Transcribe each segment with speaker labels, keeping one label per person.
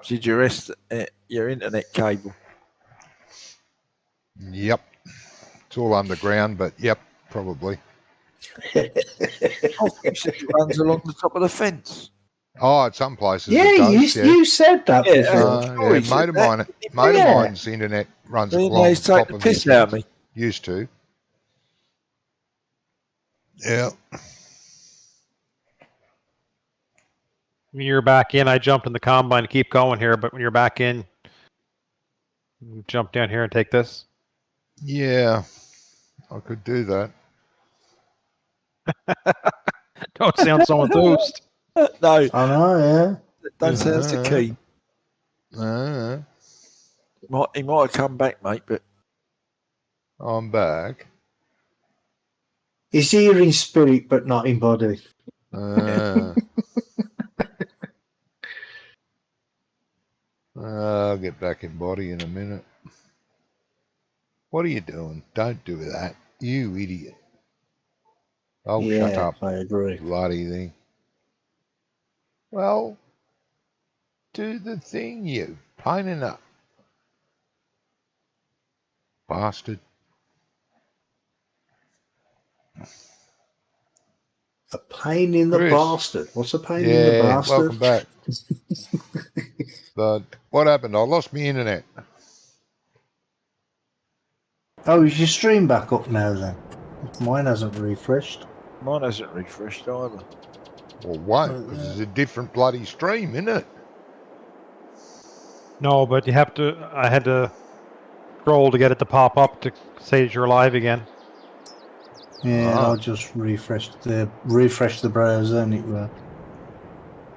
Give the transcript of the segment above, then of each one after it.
Speaker 1: Did you rest your internet cable?
Speaker 2: Yep. It's all underground, but yep, probably.
Speaker 1: Oh, you said it runs along the top of the fence.
Speaker 2: Oh, at some places
Speaker 3: Yeah,
Speaker 2: it does.
Speaker 3: you said that
Speaker 1: Yeah,
Speaker 3: before.
Speaker 2: Yeah, mate of mine's internet runs along the top of his
Speaker 1: out of me.
Speaker 2: Used to. Yeah.
Speaker 4: When you're back in, I jumped in the combine to keep going here, but when you're back in, jump down here and take this.
Speaker 2: Yeah, I could do that.
Speaker 4: Don't sound so enthused.
Speaker 1: No,
Speaker 3: I know, yeah.
Speaker 1: don't sound so keen.
Speaker 2: Uh,
Speaker 1: He might have come back, mate, but
Speaker 2: I'm back.
Speaker 3: He's here in spirit, but not in body.
Speaker 2: I'll get back in body in a minute. What are you doing? Don't do that. You idiot. Oh,
Speaker 3: yeah,
Speaker 2: shut up.
Speaker 3: I agree.
Speaker 2: Bloody thing. Well, do the thing, you pain in the bastard.
Speaker 3: A pain in the
Speaker 2: Chris.
Speaker 3: bastard. What's a pain in the bastard?
Speaker 2: Welcome back. But what happened? I lost my internet.
Speaker 3: Oh, is your stream back up now then? Mine hasn't refreshed.
Speaker 1: mine hasn't refreshed either.
Speaker 2: Well, won't, because it's a different bloody stream, isn't it?
Speaker 4: No, but you have to. I had to scroll to get it to pop up to say that you're live again.
Speaker 3: Yeah, I'll just refresh the browser and it will.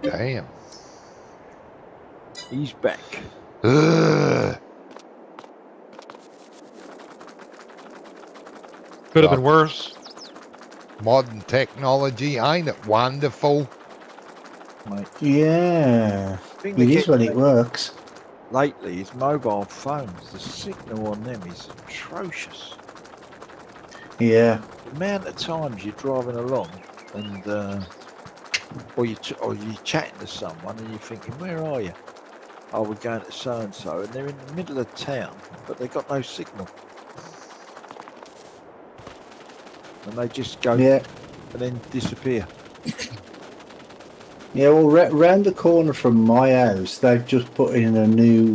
Speaker 2: Damn.
Speaker 1: He's back.
Speaker 2: Ugh.
Speaker 4: Could have been worse.
Speaker 2: Modern technology, ain't it wonderful?
Speaker 1: Mate.
Speaker 3: Yeah,
Speaker 1: Thing
Speaker 3: it
Speaker 1: that
Speaker 3: is
Speaker 1: gets
Speaker 3: when
Speaker 1: me
Speaker 3: it works.
Speaker 1: lately is mobile phones. The signal on them is atrocious.
Speaker 3: Yeah,
Speaker 1: The amount of times you're driving along and or you're chatting to someone and you're thinking, where are you? Oh, we're going to so and so, and they're in the middle of town, but they've got no signal, and they just go
Speaker 3: yeah.
Speaker 1: and then disappear.
Speaker 3: Yeah, well, round the corner from my house, they've just put in a new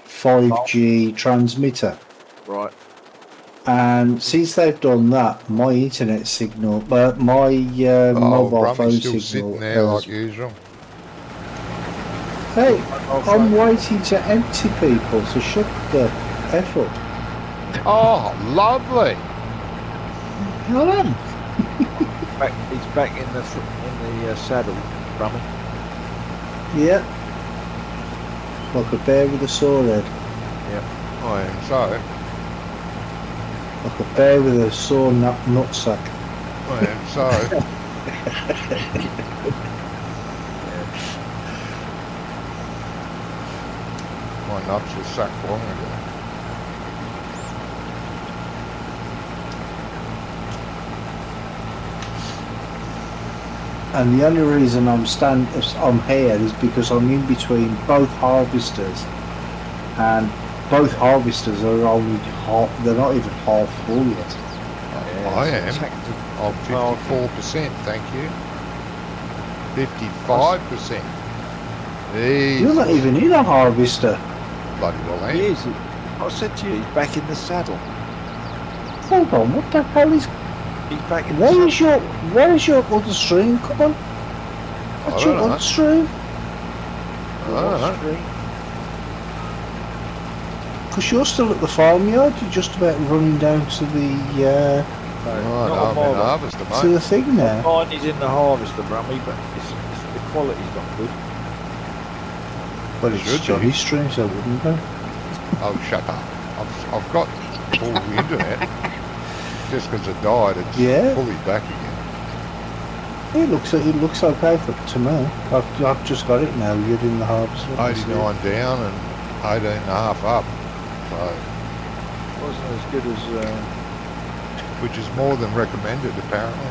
Speaker 3: 5G transmitter.
Speaker 1: Right.
Speaker 3: And since they've done that, my internet signal, my mobile phone
Speaker 2: Brummy's still
Speaker 3: signal
Speaker 2: sitting there
Speaker 3: has...
Speaker 2: like usual.
Speaker 3: Hey, I'm waiting to empty people, so shut the F up.
Speaker 2: Oh, lovely.
Speaker 3: Hello.
Speaker 1: He's back in the saddle, Brummy.
Speaker 3: Yeah. Like a bear with a sore head.
Speaker 2: I am so.
Speaker 3: Like a bear with a sore nutsack.
Speaker 2: I am so. My nuts were sacked long ago.
Speaker 3: And the only reason I'm here is because I'm in between both harvesters, and both harvesters are only they're not even half full yet.
Speaker 2: I am. I'm 54%, thank you. 55%.
Speaker 3: You're not even in a harvester.
Speaker 2: Bloody well,
Speaker 1: He is. I said to you, he's back in the saddle.
Speaker 3: Hold on, what the hell is?
Speaker 1: He's back in
Speaker 3: Where
Speaker 1: the
Speaker 3: is your other stream? Come on. What's your other stream?
Speaker 1: saddle.
Speaker 3: Because you're still at the farmyard. You're just about running down to the
Speaker 2: I'm in harvester,
Speaker 3: to
Speaker 2: mate.
Speaker 3: the thing now.
Speaker 1: Mine is in the harvester, Brummy, but the quality's not good.
Speaker 3: Well, it's Johnny's stream, so wouldn't it?
Speaker 2: Oh, shut up. I've got all the internet. Just because it died, it's fully back again.
Speaker 3: It looks okay to me. I've just got it now. You're in the harvester.
Speaker 2: 89 down and 18 and a half up. So,
Speaker 1: Wasn't as good as.
Speaker 2: which is more than recommended, apparently.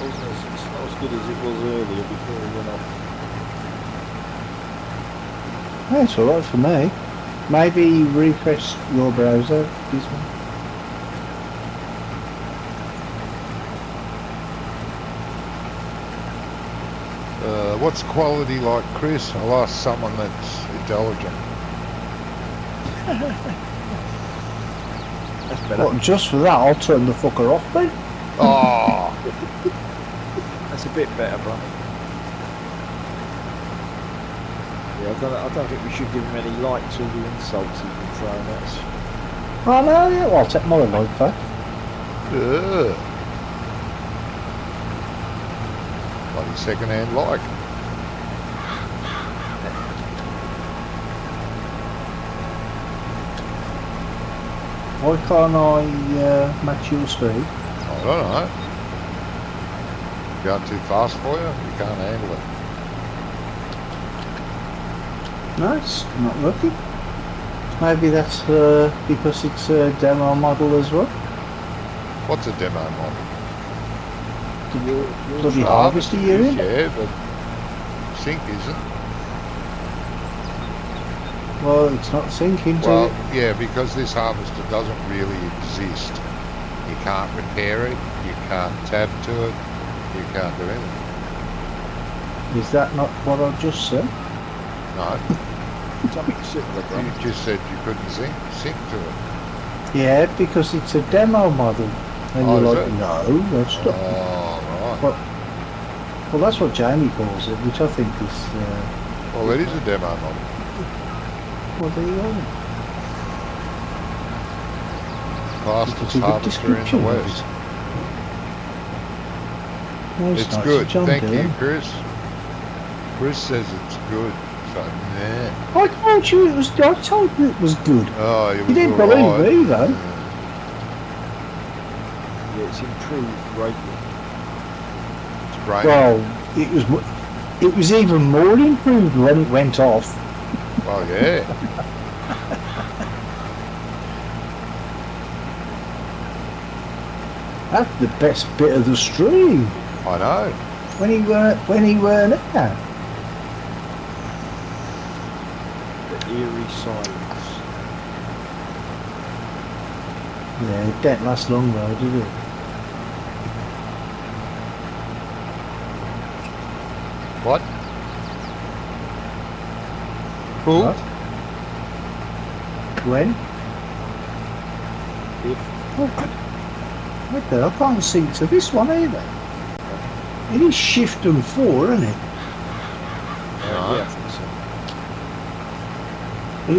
Speaker 1: It's not as good as it was earlier before he went off.
Speaker 3: That's alright for me. Maybe refresh your browser, Gizmo.
Speaker 2: What's quality like, Chris? I like someone that's intelligent.
Speaker 1: That's better.
Speaker 3: What, just for that, I'll turn the fucker off then.
Speaker 2: Oh,
Speaker 1: That's a bit better, bro. Yeah, I don't think we should give him any likes or the insults he's been throwing at us.
Speaker 3: Oh no, yeah, well, I'll take my life back.
Speaker 2: ugh. Bloody second-hand like.
Speaker 3: Why can't I match your speed?
Speaker 2: I don't know. Going too fast for you? You can't handle it.
Speaker 3: No, it's not working. Maybe that's because it's a demo model as well.
Speaker 2: What's a demo model?
Speaker 3: Bloody harvester you're in?
Speaker 2: Yeah, but sync isn't.
Speaker 3: Well, it's not syncing to
Speaker 2: Well,
Speaker 3: it.
Speaker 2: yeah, because this harvester doesn't really exist. You can't repair it, you can't tab to it, you can't do anything.
Speaker 3: Is that not what I just said?
Speaker 2: No,
Speaker 1: Something simpler, bro.
Speaker 2: you just said you couldn't sync to it.
Speaker 3: Yeah, because it's a demo model. And
Speaker 2: Oh,
Speaker 3: you're
Speaker 2: is
Speaker 3: like,
Speaker 2: it?
Speaker 3: no, that's not.
Speaker 2: Oh, right.
Speaker 3: Well, that's what Jamie calls it, which I think is.
Speaker 2: Well, it is a demo model.
Speaker 3: Well, there you go.
Speaker 2: Fastest
Speaker 3: It's a good
Speaker 2: harvester in the
Speaker 3: description of
Speaker 2: West.
Speaker 3: it. No,
Speaker 2: It's
Speaker 3: not.
Speaker 2: good.
Speaker 3: It's John
Speaker 2: Thank you,
Speaker 3: Dillon.
Speaker 2: Chris. Chris says it's good. So, nah.
Speaker 3: I told you it was. I told you it was good.
Speaker 2: Oh, it was
Speaker 3: You didn't
Speaker 2: all
Speaker 3: believe
Speaker 2: right.
Speaker 3: me, though.
Speaker 1: Yeah, it's improved greatly.
Speaker 2: It's great.
Speaker 3: Well, it was. It was even more improved when it went off.
Speaker 2: Oh, yeah.
Speaker 3: That's the best bit of the stream.
Speaker 2: I know.
Speaker 3: When he weren't there.
Speaker 1: The eerie silence.
Speaker 3: Yeah, it didn't last long though, did it?
Speaker 2: What? Who?
Speaker 3: What? When?
Speaker 1: If
Speaker 3: What the? I can't see to this one either. It is shift and 4, isn't it?
Speaker 2: Right.
Speaker 1: yeah, I think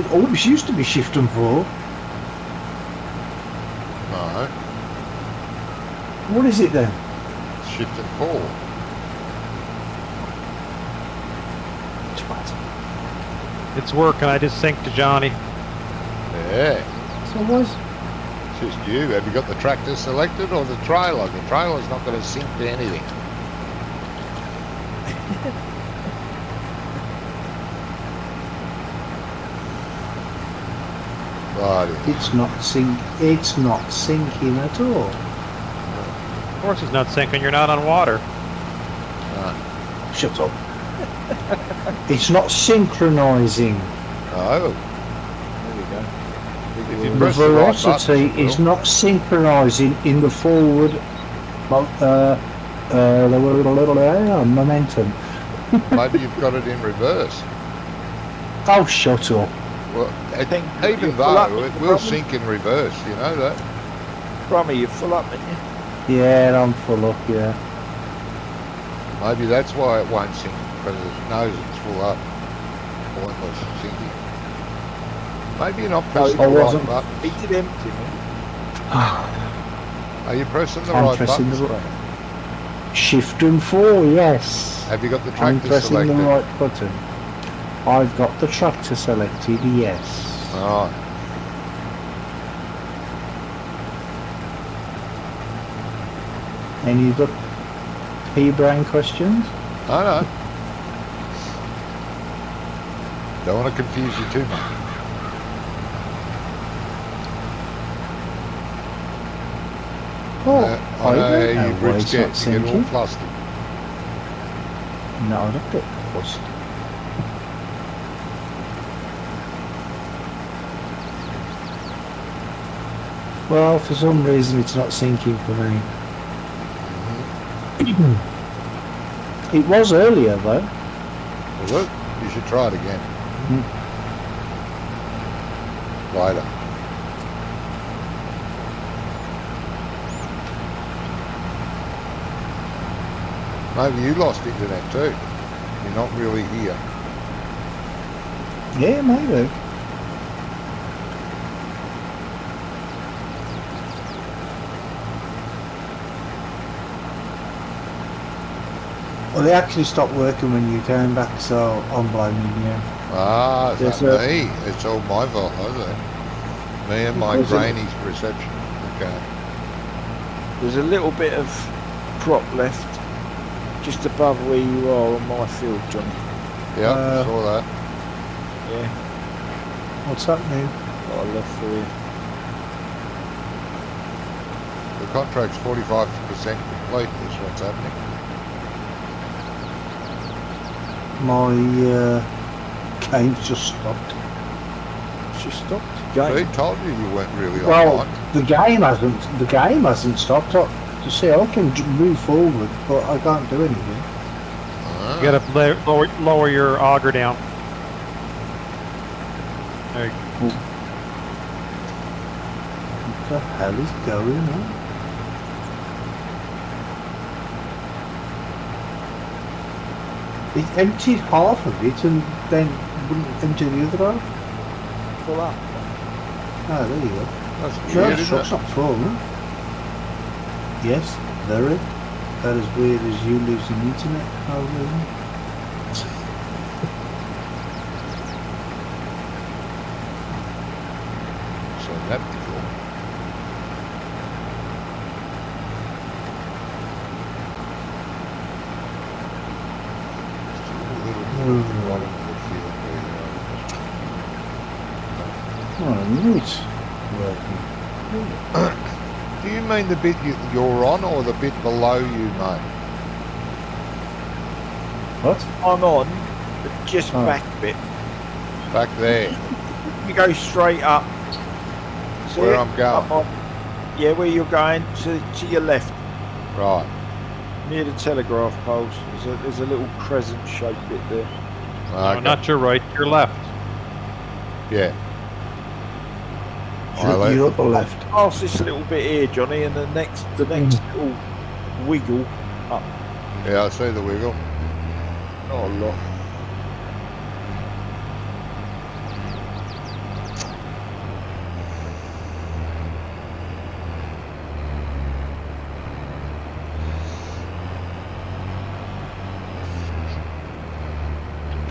Speaker 1: so.
Speaker 3: It always used to be shift and 4.
Speaker 2: No.
Speaker 3: What is it then?
Speaker 2: Shift and fall.
Speaker 3: Twat.
Speaker 4: It's working. I just synced to Johnny.
Speaker 2: Yeah.
Speaker 3: So was.
Speaker 2: It's just you. Have you got the tractor selected or the trailer? The trailer's not going to sync to anything. Bloody.
Speaker 3: It's not syncing at all.
Speaker 4: Of course it's not syncing. You're not on water.
Speaker 2: No.
Speaker 3: Shut up. It's not synchronizing.
Speaker 2: No.
Speaker 1: There we go.
Speaker 2: If you
Speaker 3: The
Speaker 2: press the right
Speaker 3: velocity
Speaker 2: buttons, it
Speaker 3: is
Speaker 2: will.
Speaker 3: not synchronizing in the forward momentum.
Speaker 2: Maybe you've got it in reverse.
Speaker 3: Oh, shut up.
Speaker 2: Well,
Speaker 1: think
Speaker 2: even
Speaker 1: you're full up
Speaker 2: though
Speaker 1: with
Speaker 2: it
Speaker 1: the
Speaker 2: will
Speaker 1: problem.
Speaker 2: sync in reverse, you know that?
Speaker 1: Brummy, you're full up, aren't you?
Speaker 3: Yeah, I'm full up, yeah.
Speaker 2: Maybe that's why it won't sync, because it knows it's full up. Pointless syncing. Maybe you're not pressing
Speaker 3: I
Speaker 2: the right
Speaker 3: wasn't.
Speaker 2: button.
Speaker 1: He did empty me.
Speaker 2: Are you pressing the
Speaker 3: I'm
Speaker 2: right
Speaker 3: pressing
Speaker 2: buttons?
Speaker 3: the Shift and 4, yes.
Speaker 2: Have you got the
Speaker 3: I'm
Speaker 2: tractor
Speaker 3: pressing
Speaker 2: selected?
Speaker 3: the right button. I've got the tractor selected, yes.
Speaker 2: Alright.
Speaker 3: Any other P-Brain questions?
Speaker 2: I know. Don't want to confuse you too much.
Speaker 3: Oh,
Speaker 2: I know
Speaker 3: don't
Speaker 2: how you
Speaker 3: why
Speaker 2: Brits
Speaker 3: it's
Speaker 2: get.
Speaker 3: not
Speaker 2: You get all
Speaker 3: syncing.
Speaker 2: flustered.
Speaker 3: Not a bit fussed. Well, for some reason it's not syncing for me. It was earlier though.
Speaker 2: Was it? You should try it again. Later. Maybe you lost internet too. You're not really here.
Speaker 3: Yeah, maybe. Well, they actually stopped working when you came back, so I'm blaming you.
Speaker 2: Ah, is
Speaker 3: There's
Speaker 2: that
Speaker 3: a-
Speaker 2: me? It's all my fault, is it? Me and my
Speaker 3: Because of-
Speaker 2: granny's reception. Okay.
Speaker 1: There's a little bit of crop left just above where you are on my field, Johnny.
Speaker 2: Yeah, saw that.
Speaker 1: Yeah,
Speaker 3: What's happening?
Speaker 1: what I left for you.
Speaker 2: The contract's 45% complete, is what's happening.
Speaker 3: My game's just stopped.
Speaker 1: It's just stopped.
Speaker 2: They
Speaker 1: Game.
Speaker 2: told you you weren't really
Speaker 3: Well,
Speaker 2: online.
Speaker 3: the game hasn't stopped. You see, I can move forward, but I can't do anything.
Speaker 2: Ah,
Speaker 4: You gotta lower your auger down. There you go.
Speaker 3: What the hell is going on? It emptied half of it and then wouldn't empty the other half.
Speaker 1: Full up.
Speaker 3: Oh, there you go.
Speaker 2: that's
Speaker 3: No,
Speaker 2: weird,
Speaker 3: the
Speaker 2: isn't
Speaker 3: truck's
Speaker 2: it?
Speaker 3: not full. Yes, very. That is weird as you losing internet. How really?
Speaker 2: So that before. Just a little bit of the bottom of the field where
Speaker 3: Oh, I knew it's working.
Speaker 2: Do you mean the bit you're on or the bit below you, mate?
Speaker 3: What?
Speaker 1: I'm on, but just
Speaker 3: Oh.
Speaker 1: back a bit.
Speaker 2: Back there,
Speaker 1: You go straight up. See
Speaker 2: where
Speaker 1: it?
Speaker 2: I'm going.
Speaker 1: Up on. Yeah, where you're going to your left,
Speaker 2: Right.
Speaker 1: near the telegraph poles. There's a little crescent shaped bit there.
Speaker 4: No,
Speaker 2: Okay.
Speaker 4: not your right, your left.
Speaker 2: Yeah.
Speaker 3: You're up the left.
Speaker 1: Past this little bit here, Johnny, and the next little wiggle up.
Speaker 2: Yeah, I see the wiggle.
Speaker 1: Not a lot.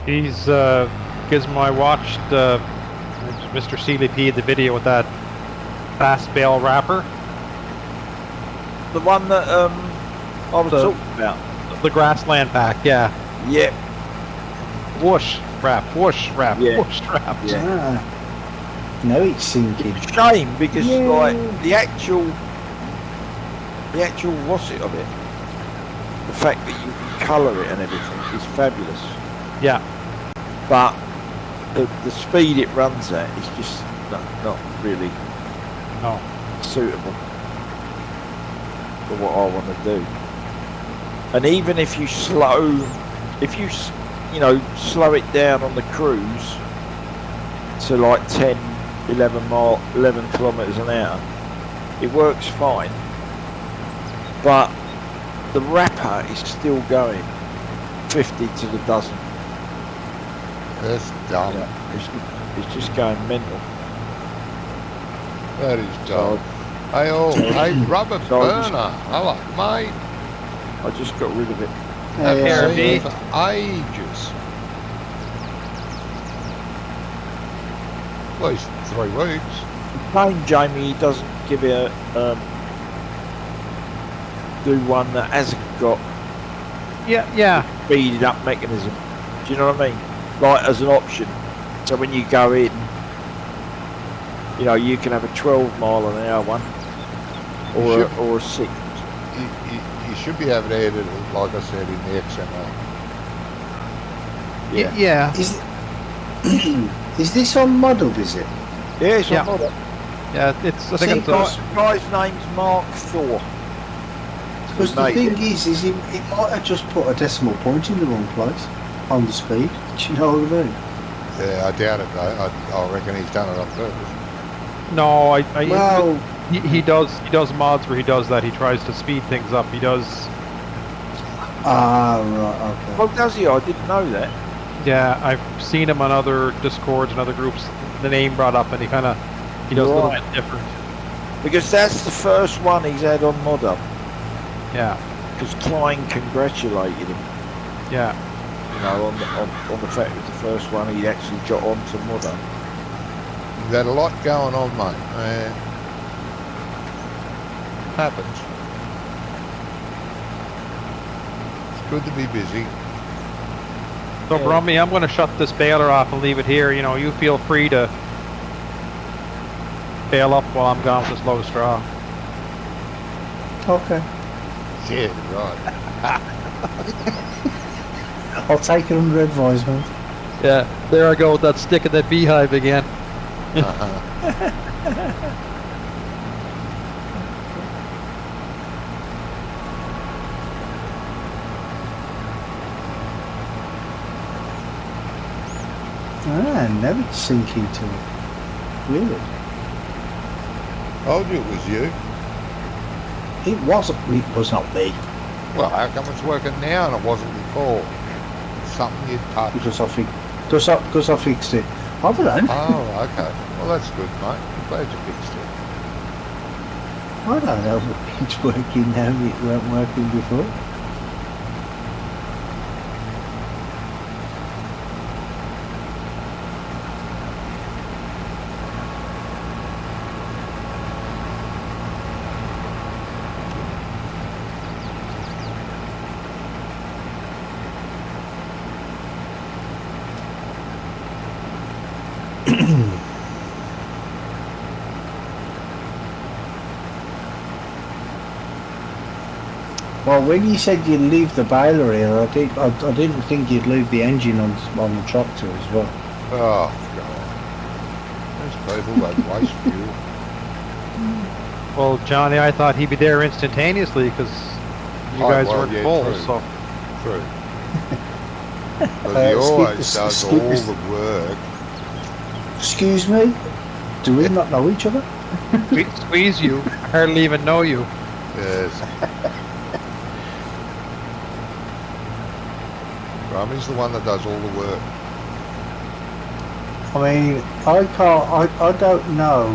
Speaker 4: He's Gizmo. I watched Mr. CDP the video with that fast bale wrapper,
Speaker 1: The one that I was
Speaker 4: The-
Speaker 1: talking about.
Speaker 4: the grassland pack. Yeah,
Speaker 1: Yeah,
Speaker 4: whoosh wrap, whoosh wrap,
Speaker 1: Yeah.
Speaker 4: whoosh wrap.
Speaker 1: Yeah.
Speaker 3: Ah. Now it's sinking.
Speaker 1: it's a shame because
Speaker 3: Yeah.
Speaker 1: like the actual what's it of it, the fact that you can colour it and everything is fabulous.
Speaker 4: Yeah.
Speaker 1: But the speed it runs at is just not really
Speaker 4: No.
Speaker 1: suitable for what I want to do. And even if you slow it down on the cruise to like 10, 11 kilometres an hour, it works fine. But the wrapper is still going 50 to the dozen.
Speaker 2: That's dumb.
Speaker 1: It's just going mental.
Speaker 2: That is
Speaker 1: So
Speaker 2: dumb. Hey, hey, rubber
Speaker 1: So I just-
Speaker 2: burner. Hello, mate.
Speaker 1: I just got rid of it.
Speaker 2: Haven't
Speaker 3: Yeah,
Speaker 2: seen
Speaker 4: me.
Speaker 2: you for ages. At least 3 weeks.
Speaker 1: Plain Jamie, he doesn't give it do one that hasn't got
Speaker 4: Yeah.
Speaker 1: speeded up mechanism. Do you know what I mean? Like as an option. So when you go in, you can have a 12 mile an hour one or a 6.
Speaker 2: You should be able to edit it, like I said, in the XML.
Speaker 1: Yeah.
Speaker 4: Yeah.
Speaker 3: Is this on Model, is it?
Speaker 1: Yeah, it's
Speaker 4: Yeah.
Speaker 1: on model.
Speaker 4: Yeah, it's. I think
Speaker 3: See,
Speaker 4: it's.
Speaker 1: Guy's name's Mark Thor.
Speaker 3: Because the
Speaker 1: Mate.
Speaker 3: thing is he might have just put a decimal point in the wrong place on the speed. Do you know what I mean?
Speaker 2: Yeah, I doubt it though. I reckon he's done it on purpose.
Speaker 4: No,
Speaker 3: Well,
Speaker 4: he does mods where he does that. He tries to speed things up. He does.
Speaker 3: right, okay.
Speaker 1: Well, does he? I didn't know that.
Speaker 4: Yeah, I've seen him on other Discords and other groups. The name brought up, and he does a little
Speaker 1: Right.
Speaker 4: bit different.
Speaker 1: Because that's the first one he's had on Mod Up.
Speaker 4: Yeah,
Speaker 1: Because Klein congratulated him,
Speaker 4: yeah.
Speaker 1: you know, on the fact it was the first one he actually got onto Mod Up.
Speaker 2: You've had a lot going on, mate. Happens. It's good to be busy.
Speaker 4: So,
Speaker 1: Yeah.
Speaker 4: Brummy, I'm going to shut this baler off and leave it here. You know, you feel free to bail up while I'm gone with this load of straw.
Speaker 3: Okay.
Speaker 2: Yeah, right.
Speaker 3: I'll take it under advisement.
Speaker 4: Yeah, there I go with that stick in that beehive again.
Speaker 3: Never sink into it. Weird.
Speaker 2: Told you it was you.
Speaker 3: It was not me.
Speaker 2: Well, how come it's working now and it wasn't before? It's something you'd touch.
Speaker 3: Because I fixed it. I don't know.
Speaker 2: Oh, okay. Well, that's good, mate. I'm glad you fixed it.
Speaker 3: I don't know if it's working now. It weren't working before. Well, when you said you'd leave the baler here, I didn't think you'd leave the engine on the tractor as well.
Speaker 2: Oh, God. There's people that waste fuel.
Speaker 4: Well, Johnny, I thought he'd be there instantaneously because you
Speaker 2: Oh,
Speaker 4: guys
Speaker 2: well,
Speaker 4: weren't
Speaker 2: yeah,
Speaker 4: full.
Speaker 2: true.
Speaker 4: So
Speaker 2: True. But he always does all
Speaker 3: excuse-
Speaker 2: the work.
Speaker 3: Excuse me? Do we not know each other?
Speaker 4: squeeze you, hardly even know you.
Speaker 2: Yes. Rummy's the one that does all the work.
Speaker 3: I mean, I don't know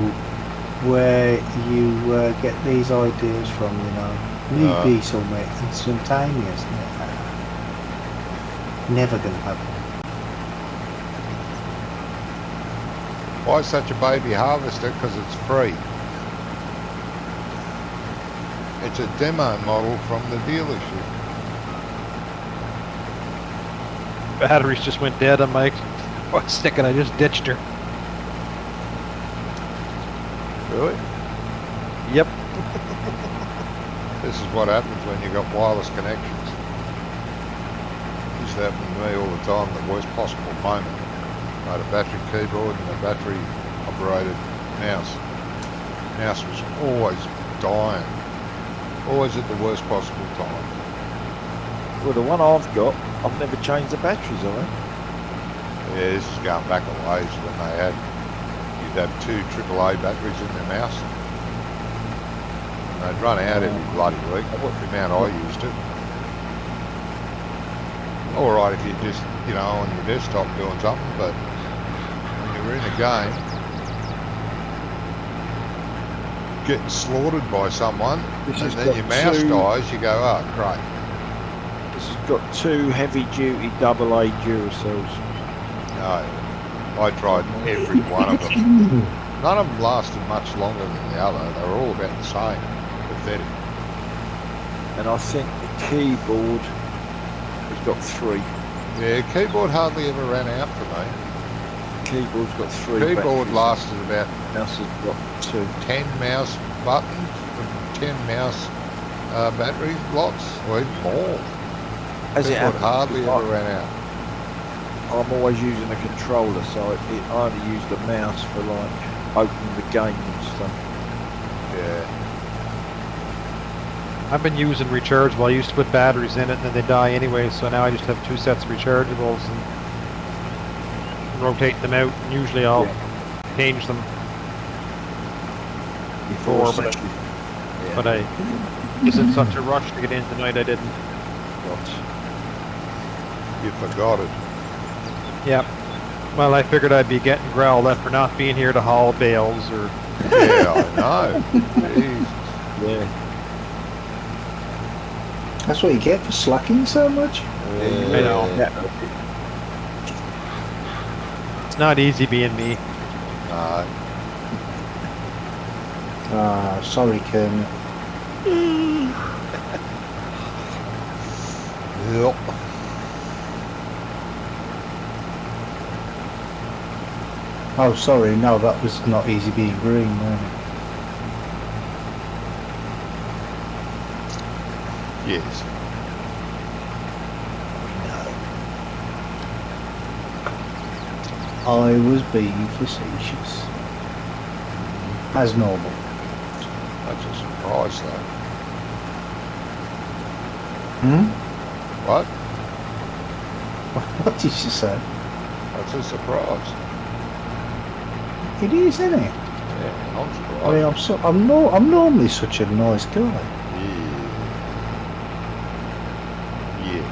Speaker 3: where you get these ideas from, you know. Me be somewhere instantaneous. Never gonna happen.
Speaker 2: Why such a baby harvester? Because it's free. It's a demo model from the dealership.
Speaker 4: Batteries just went dead on my stick, and I just ditched her.
Speaker 2: Really?
Speaker 4: Yep.
Speaker 2: This is what happens when you got wireless connections. Used to happen to me all the time, the worst possible moment. I had a battery keyboard and a battery operated mouse. Mouse was always dying. Always at the worst possible time.
Speaker 1: Well, the one I've got, I've never changed the batteries on it.
Speaker 2: Yeah, this is going back a ways when you'd have 2 AAA batteries in their mouse. And they'd run out every bloody week. The amount I used it. Alright if you're just, you know, on your desktop doing something, but when you're in a game, getting slaughtered by someone,
Speaker 1: This
Speaker 2: and
Speaker 1: has
Speaker 2: then
Speaker 1: got
Speaker 2: your mouse
Speaker 1: 2
Speaker 2: dies, you go, oh, great.
Speaker 1: This has got 2 heavy-duty AA Duracells.
Speaker 2: No, I tried every one of them. None of them lasted much longer than the other. They were all about the same. Pathetic.
Speaker 1: And I think the keyboard has got 3.
Speaker 2: Yeah, keyboard hardly ever ran out for me.
Speaker 1: Keyboard's got 3
Speaker 2: Keyboard
Speaker 1: batteries.
Speaker 2: lasted about
Speaker 1: Mouse has got 2.
Speaker 2: 10 mouse buttons and 10 mouse battery slots, or even more.
Speaker 1: As it
Speaker 2: Keyboard
Speaker 1: happens,
Speaker 2: hardly
Speaker 1: because
Speaker 2: ever ran out.
Speaker 1: I'm always using a controller, so I only use the mouse for like opening the game and stuff.
Speaker 2: Yeah.
Speaker 4: I've been using rechargeable. I used to put batteries in it and then they die anyway, so now I just have 2 sets of rechargeables and rotate them out, and usually I'll change them before, but I was in such a rush to get in tonight I didn't.
Speaker 2: You forgot it.
Speaker 4: Yeah. Well, I figured I'd be getting growled at for not being here to haul bales or...
Speaker 2: Yeah, I know. Jeez.
Speaker 1: Yeah.
Speaker 3: That's what you get for slacking so much.
Speaker 4: I know. It's not easy being me.
Speaker 2: No.
Speaker 3: Ah, sorry, Colonel.
Speaker 2: Yep.
Speaker 3: Oh, sorry, no, that was not easy being green, no.
Speaker 2: Yes.
Speaker 3: I was being facetious. As normal.
Speaker 2: That's a surprise, though.
Speaker 3: Hmm?
Speaker 2: What?
Speaker 3: What did you say?
Speaker 2: That's a surprise.
Speaker 3: It is, isn't it?
Speaker 2: Yeah, I'm surprised.
Speaker 3: I mean, I'm normally such a nice guy.
Speaker 2: Yeah.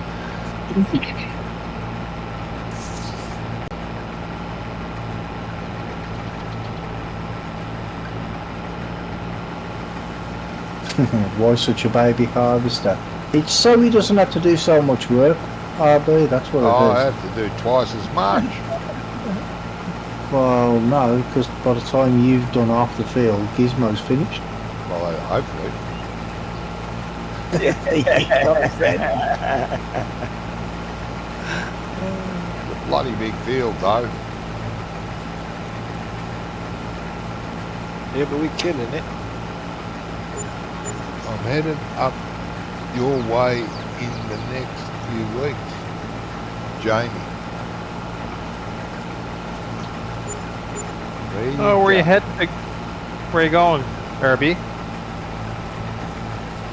Speaker 3: Why such a baby harvester? It's so he doesn't have to do so much work. RB, that's what
Speaker 2: Oh,
Speaker 3: it
Speaker 2: I
Speaker 3: is.
Speaker 2: have to do twice as much.
Speaker 3: Well, no, because by the time you've done half the field, Gizmo's finished.
Speaker 2: Well, hopefully. The bloody big field, though.
Speaker 1: Yeah, but we're killing it.
Speaker 2: I'm headed up your way in the next few weeks, Jamie.
Speaker 4: Oh, where you heading? Where you going, Herbie?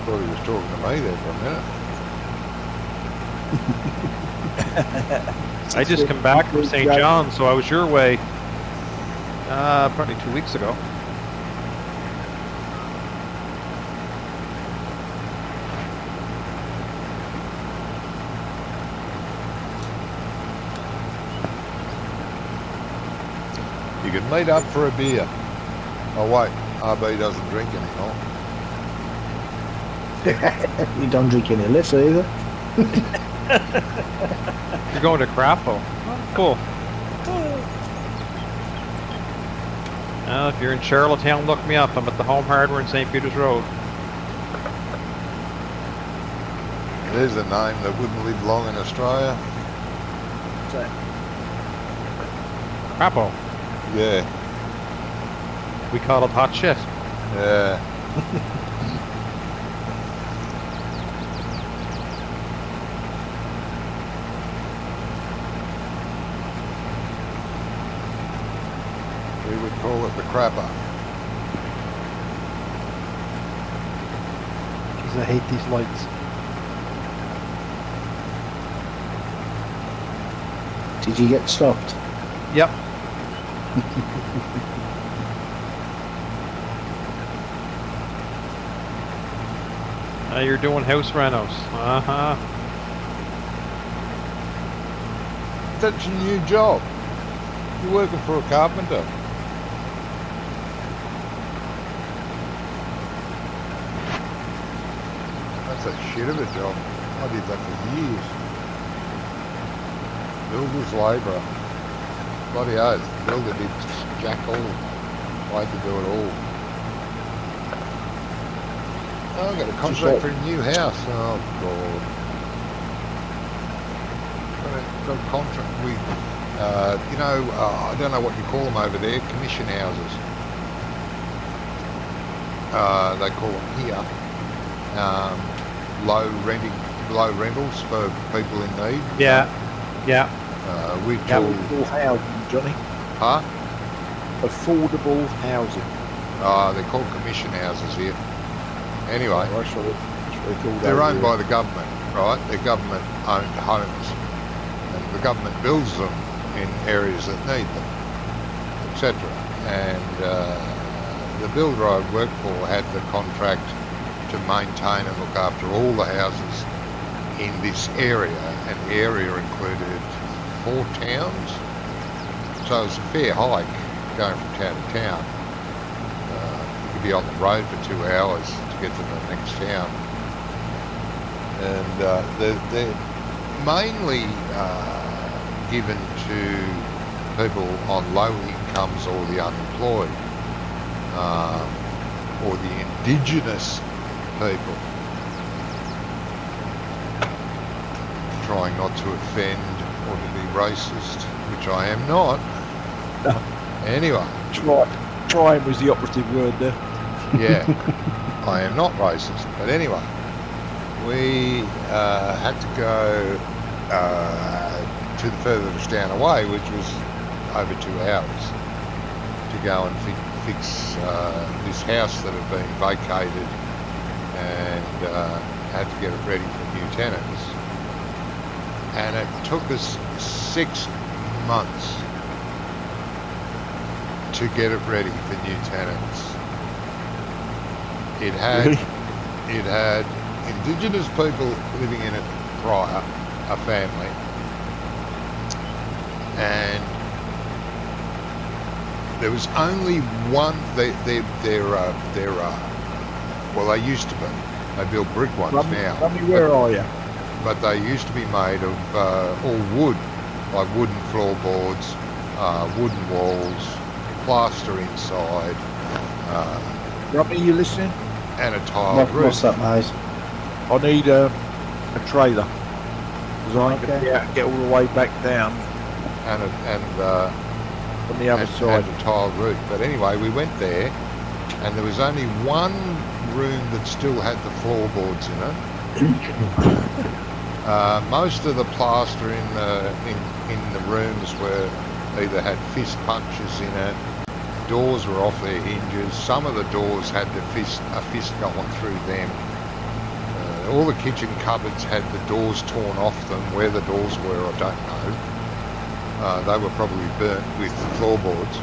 Speaker 2: Thought he was talking to me there for a minute.
Speaker 4: I just come back from St. John's, so I was your way. Probably 2 weeks ago.
Speaker 2: You can meet up for a beer. Oh wait, RB doesn't drink anymore.
Speaker 3: You don't drink any less either.
Speaker 4: You're going to Crapo. Oh, cool. If you're in Charlottetown, look me up. I'm at the Home Hardware in St. Peter's Road.
Speaker 2: There's a name that wouldn't live long in Australia.
Speaker 4: Crapo.
Speaker 2: Yeah,
Speaker 4: We call it hot shit.
Speaker 2: yeah. We would call it the crapper.
Speaker 4: Jeez, I hate these lights.
Speaker 3: Did you get stopped?
Speaker 4: Yep. You're doing house renos. Uh-huh.
Speaker 2: That's your new job. You're working for a carpenter. That's a shit of a job. I did that for years. Builder's labourer. Bloody oath. Builder did jack all. I had to do it all. Oh, I got a contract for a new house. Oh, God. Got a contract with, I don't know what you call them over there, commission houses. They call them here. Low rentals for people in need.
Speaker 4: Yeah. Yeah.
Speaker 2: We
Speaker 1: How
Speaker 2: call,
Speaker 1: housing, Johnny?
Speaker 2: huh?
Speaker 1: affordable housing.
Speaker 2: They're called commission houses here. Anyway,
Speaker 1: That's what they call
Speaker 2: they're
Speaker 1: that
Speaker 2: owned
Speaker 1: here.
Speaker 2: by the government, right? They're government-owned homes, and the government builds them in areas that need them, etc. And the builder I worked for had the contract to maintain and look after all the houses in this area, and the area included 4 towns, so it was a fair hike going from town to town. You could be on the road for 2 hours to get to the next town. And they're mainly given to people on low incomes or the unemployed, or the indigenous people. Trying not to offend or to be racist, which I am not.
Speaker 1: No.
Speaker 2: Anyway,
Speaker 1: Trying was the operative word there.
Speaker 2: yeah, I am not racist. But anyway, we had to go to the furthest town away, which was over 2 hours, to go and fix this house that had been vacated, and had to get it ready for new tenants. And it took us 6 months to get it ready for new tenants. It had
Speaker 1: Really?
Speaker 2: it had indigenous people living in it prior, a family, and there was only one. Well, they used to be. They build brick ones now.
Speaker 1: Tell me, where are you?
Speaker 2: But they used to be made of all wood, like wooden floorboards, wooden walls, plaster inside,
Speaker 1: Robbie, you listening?
Speaker 2: and a tiled roof.
Speaker 3: What's that, mate?
Speaker 1: I need a trailer. Because I ain't going to be able to get all the way back down
Speaker 2: And
Speaker 1: on the other side.
Speaker 2: and a tiled roof. But anyway, we went there, and there was only one room that still had the floorboards in it. Most of the plaster in the rooms were either had fist punches in it, doors were off their hinges. Some of the doors had a fist going through them. All the kitchen cupboards had the doors torn off them. Where the doors were, I don't know. They were probably burnt with floorboards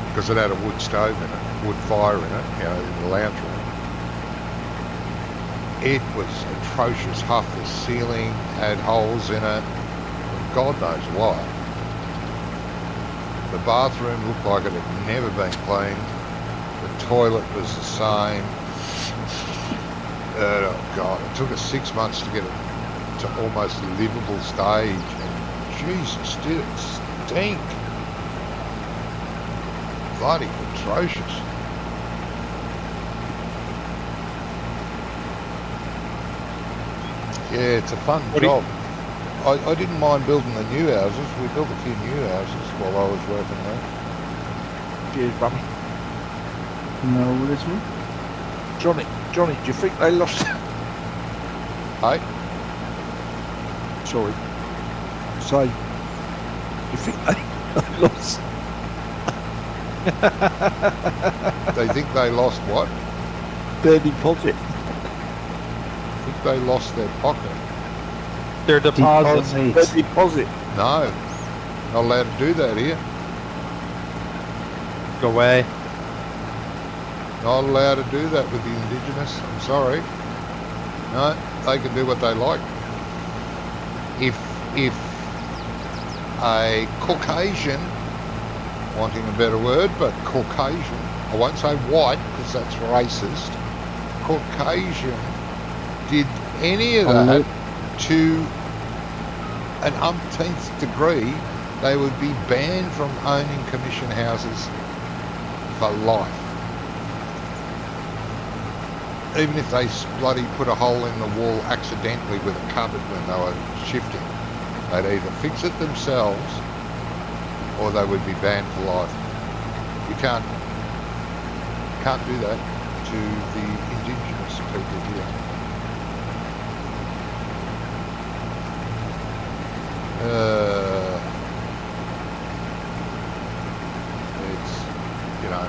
Speaker 2: because it had a wood stove in it, wood fire in it, in the lounge room. It was atrocious. Half the ceiling had holes in it. God knows why. The bathroom looked like it had never been cleaned. The toilet was the same. Oh God, it took us 6 months to get it to almost a livable stage. And Jesus, did it stink. Bloody atrocious. Yeah, it's a fun job. I didn't mind building the new houses. We built a few new houses while I was working there.
Speaker 1: Cheers, Bummy.
Speaker 3: No, this one?
Speaker 1: Johnny, do you think they lost?
Speaker 2: Hey?
Speaker 1: Sorry. Say, do you think they lost?
Speaker 2: They think they lost what?
Speaker 1: Their deposit.
Speaker 2: I think they lost their pocket.
Speaker 4: Their deposits.
Speaker 1: Their deposit.
Speaker 2: No, not allowed to do that here.
Speaker 4: Go away.
Speaker 2: Not allowed to do that with the Indigenous. I'm sorry. No, they can do what they like. If a Caucasian, wanting a better word, but Caucasian, I won't say white because that's racist, Caucasian did any of that to an umpteenth degree, they would be banned from owning commission houses for life. Even if they bloody put a hole in the wall accidentally with a cupboard when they were shifting, they'd either fix it themselves or they would be banned for life. You can't do that to the indigenous people here. you know,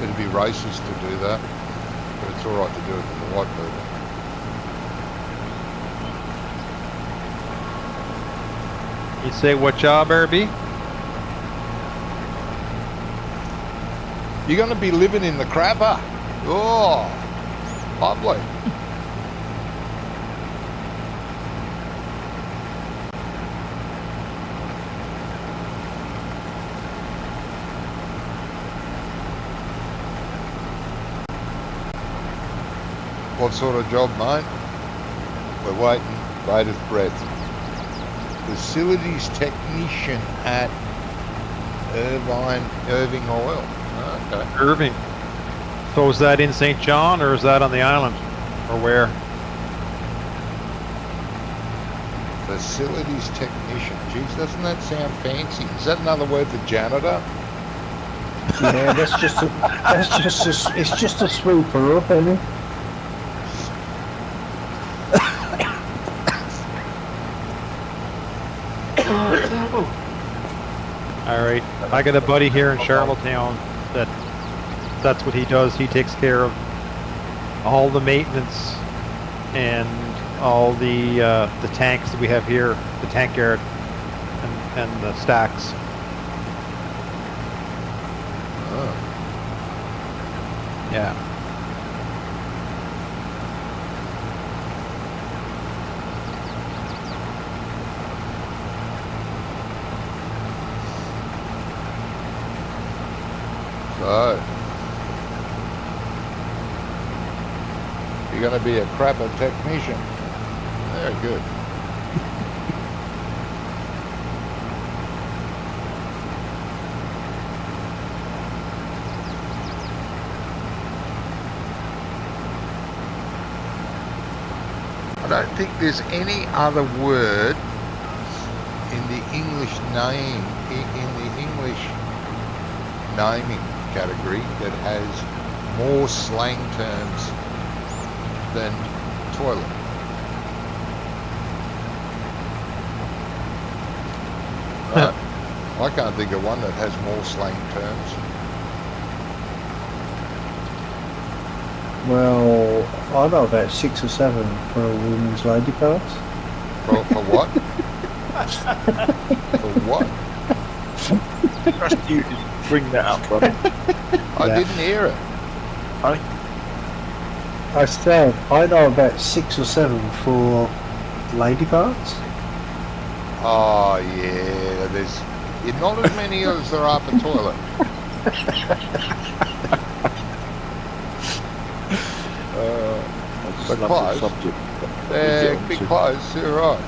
Speaker 2: it'd be racist to do that, but it's all right to do it to the white people.
Speaker 4: You say what job, Herbie?
Speaker 2: You're going to be living in the crapper. Oh, lovely. What sort of job, mate? We're waiting, bated breath. Facilities technician at Irving Oil. Okay.
Speaker 4: Irving. So is that in St. John or is that on the island? Or where?
Speaker 2: Facilities technician. Geez, doesn't that sound fancy? Is that another word for janitor?
Speaker 3: Yeah, it's just a swooper up, isn't it?
Speaker 4: Alright. I got a buddy here in Charlottetown that's what he does. He takes care of all the maintenance and all the tanks that we have here, the tank yard and the stacks.
Speaker 2: Oh.
Speaker 4: Yeah.
Speaker 2: So, you're going to be a crapper technician. Very good. I don't think there's any other word in the English name, in the English naming category that has more slang terms than toilet. I can't think of one that has more slang terms.
Speaker 3: Well, I know about 6 or 7 for a woman's lady parts.
Speaker 2: For what? For what?
Speaker 1: Trust you to bring that up, buddy.
Speaker 2: I
Speaker 3: Yeah.
Speaker 2: didn't hear it.
Speaker 3: I said I know about 6 or 7 for lady parts.
Speaker 2: Oh yeah, there's not as many as there are for toilet.
Speaker 1: I just
Speaker 2: But
Speaker 1: love
Speaker 2: close.
Speaker 1: the subject. that we get
Speaker 2: They're
Speaker 1: onto.
Speaker 2: big close, you're right.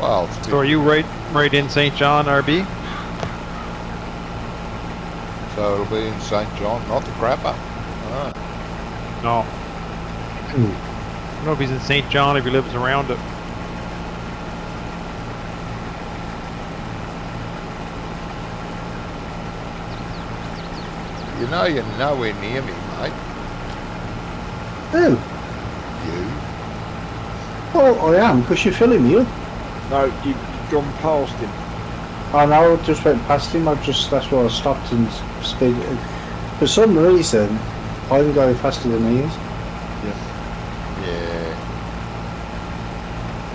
Speaker 2: Well, it's
Speaker 4: So are you right in St. John, RB?
Speaker 2: so it'll be in St. John, not the crapper. Ah.
Speaker 4: No. I don't know if he's in St. John, if he lives around it.
Speaker 2: You know you're nowhere near me, mate.
Speaker 3: Oh,
Speaker 2: You.
Speaker 3: well, I am, because you're filling me up.
Speaker 1: No, you've gone past him.
Speaker 3: I know, I just went past him, that's why I stopped and speed. For some reason, I'm going faster than he is.
Speaker 2: Yeah.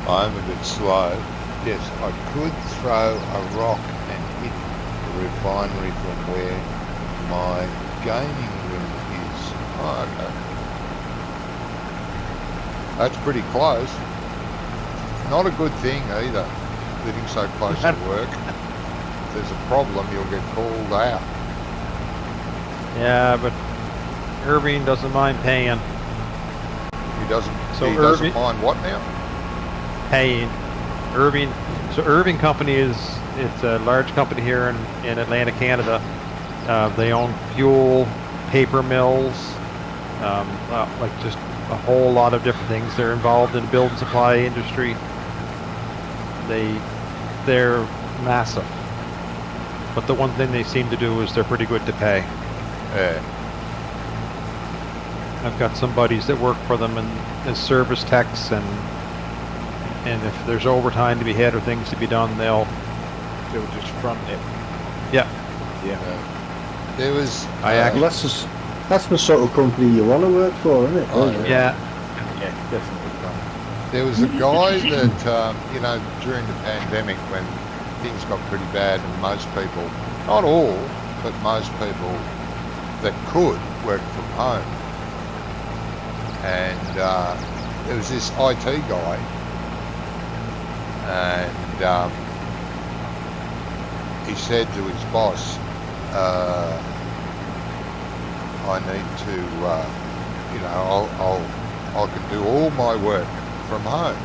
Speaker 2: I'm a bit slow. Yes, I could throw a rock and hit the refinery from where my gaming room is. Oh, okay. That's pretty close. Not a good thing either, living so close to work. If there's a problem, you'll get called out.
Speaker 4: Yeah, but Irving doesn't mind paying.
Speaker 2: He doesn't.
Speaker 4: So
Speaker 2: He doesn't
Speaker 4: Irving-
Speaker 2: mind what now?
Speaker 4: Paying. Irving. So Irving Company it's a large company here in Atlantic, Canada. They own fuel, paper mills, like just a whole lot of different things. They're involved in the build and supply industry. They're massive. But the one thing they seem to do is they're pretty good to pay.
Speaker 2: Yeah.
Speaker 4: I've got some buddies that work for them as service techs, and if there's overtime to be had or things to be done, they'll
Speaker 1: They'll just front it.
Speaker 4: Yeah.
Speaker 2: There was.
Speaker 4: I
Speaker 3: Well, that's the sort of company you want to work for, isn't it?
Speaker 2: Oh,
Speaker 3: Really?
Speaker 4: Yeah.
Speaker 1: Yeah, definitely front.
Speaker 2: There was a guy that, during the pandemic when things got pretty bad and most people, not all, but most people that could work from home. And there was this IT guy and he said to his boss, I need to, I can do all my work from home.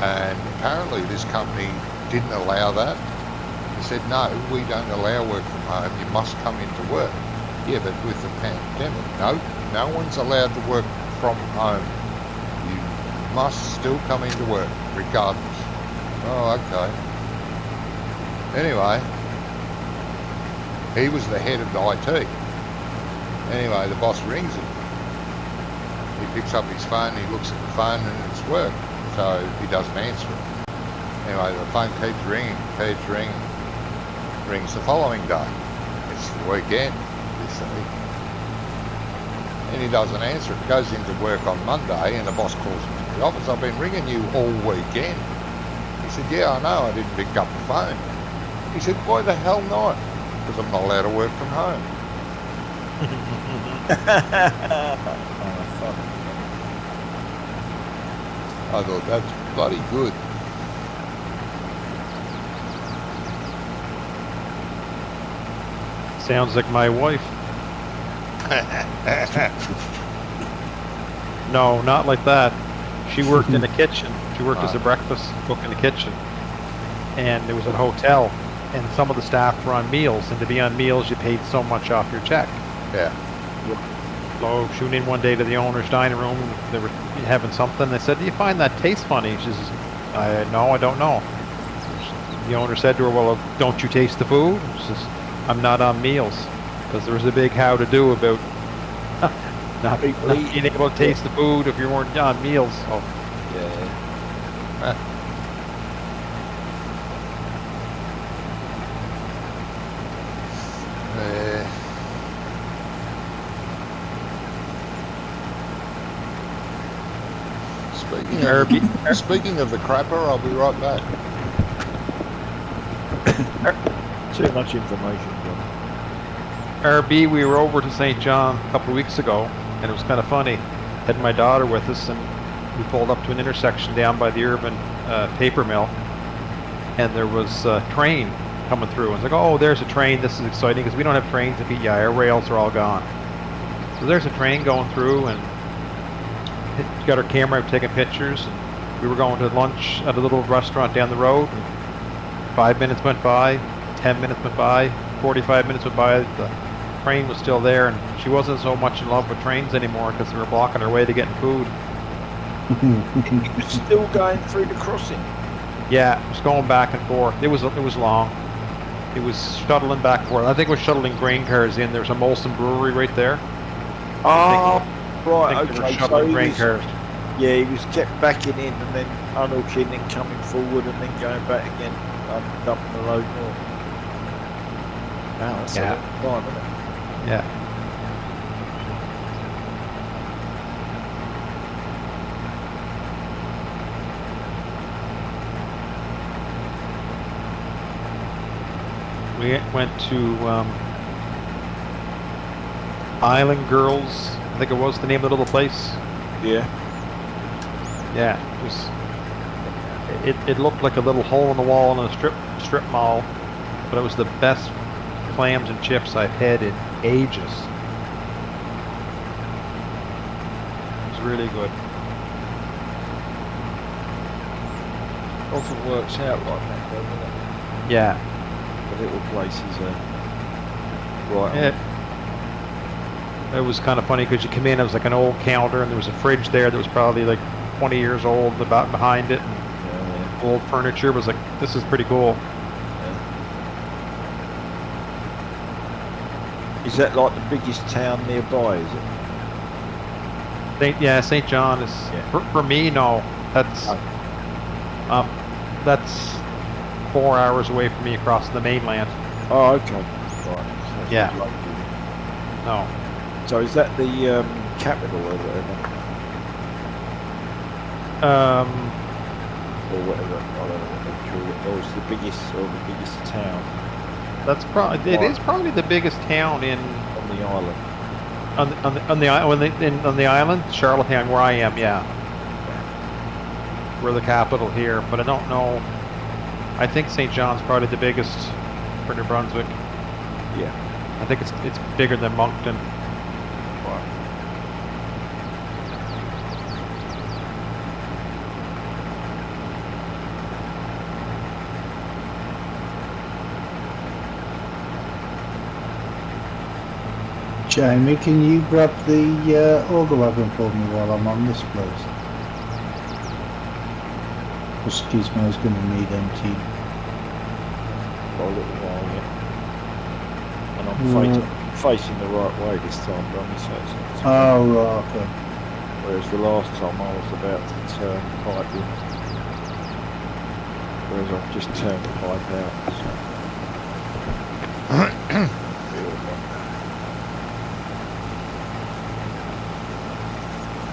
Speaker 2: And apparently this company didn't allow that. They said, no, we don't allow work from home. You must come into work. Yeah, but with the pandemic, no one's allowed to work from home. You must still come into work, regardless. Oh, okay. Anyway, he was the head of the IT. Anyway, the boss rings him. He picks up his phone, he looks at the phone and it's work, so he doesn't answer it. Anyway, the phone keeps ringing. Rings the following day. It's the weekend, you see. And he doesn't answer it. Goes into work on Monday and the boss calls him to the office. I've been ringing you all weekend. He said, yeah, I know, I didn't pick up the phone. He said, why the hell not? Because I'm not allowed to work from home.
Speaker 1: Oh, fuck.
Speaker 2: I thought, that's bloody good.
Speaker 4: Sounds like my wife. No, not like that. She worked in the kitchen. She worked as a breakfast cook in the kitchen. And it was a hotel. And some of the staff were on meals. And to be on meals, you paid so much off your check.
Speaker 2: Yeah.
Speaker 4: So she went in one day to the owner's dining room. They were having something. They said, do you find that taste funny? She says, no, I don't know. The owner said to her, well, don't you taste the food? She says, I'm not on meals. Because there was a big how to do about not being able to taste the food if you weren't on meals. So,
Speaker 1: Yeah.
Speaker 2: Speaking of the crapper, I'll be right back.
Speaker 1: Too much information, John.
Speaker 4: RB, we were over to St. John a couple of weeks ago, and it was kind of funny. Had my daughter with us, and we pulled up to an intersection down by the urban paper mill, and there was a train coming through. I was like, oh, there's a train. This is exciting because we don't have trains in PEI. Our rails are all gone. So there's a train going through, and got our camera out taking pictures. And we were going to lunch at a little restaurant down the road. And 5 minutes went by, 10 minutes went by, 45 minutes went by. The train was still there, and she wasn't so much in love with trains anymore because they were blocking her way to getting food.
Speaker 1: It was still going through the crossing.
Speaker 4: Yeah, it was going back and forth. It was long. It was shuttling back and forth. I think it was shuttling grain cars in. There's a Molson brewery right there.
Speaker 1: Oh,
Speaker 4: I
Speaker 1: right,
Speaker 4: think they were
Speaker 1: okay.
Speaker 4: shuttling
Speaker 1: So
Speaker 4: grain
Speaker 1: he
Speaker 4: cars.
Speaker 1: was kept backing in and then unhooking and coming forward and then going back again, dumping the load more. Wow, that's a
Speaker 4: Yeah.
Speaker 1: long time, isn't it?
Speaker 4: Yeah. We went to Island Girls, I think it was the name of the little place.
Speaker 1: Yeah.
Speaker 4: Yeah, it looked like a little hole in the wall in a strip mall, but it was the best clams and chips I've had in ages. It was really good.
Speaker 1: Often works out like that, doesn't it?
Speaker 4: Yeah.
Speaker 1: The little places are right on.
Speaker 4: It was kind of funny because you come in, it was like an old counter, and there was a fridge there that was probably like 20 years old about behind it, and
Speaker 1: Yeah,
Speaker 4: old furniture. It was like, this is pretty cool.
Speaker 1: yeah. Is that like the biggest town nearby, is it?
Speaker 4: St. John is,
Speaker 1: Yeah.
Speaker 4: for me, no. That's,
Speaker 1: Oh.
Speaker 4: that's 4 hours away from me across the mainland.
Speaker 1: Oh, okay. Right. So it's
Speaker 4: Yeah.
Speaker 1: not local.
Speaker 4: No.
Speaker 1: So is that the capital or whatever? Or whatever? I don't know what they call it. Or it's the biggest town
Speaker 4: That's probably it is probably the biggest town in
Speaker 1: on the island.
Speaker 4: on the island, Charlottetown, where I am. Yeah, we're the capital here, but I don't know. I think St. John's probably the biggest for New Brunswick.
Speaker 1: Yeah.
Speaker 4: I think it's bigger than Moncton.
Speaker 1: Right.
Speaker 3: Jamie, can you grab the auger wagon for me while I'm on this, please? Excuse me, I was going to need empty.
Speaker 1: For a little while, yeah. And I'm facing the right way this time, Ronnie, so it's not too bad.
Speaker 3: Oh, right, okay.
Speaker 1: Whereas the last time I was about to turn pipe in. Whereas I've just turned the pipe out. So.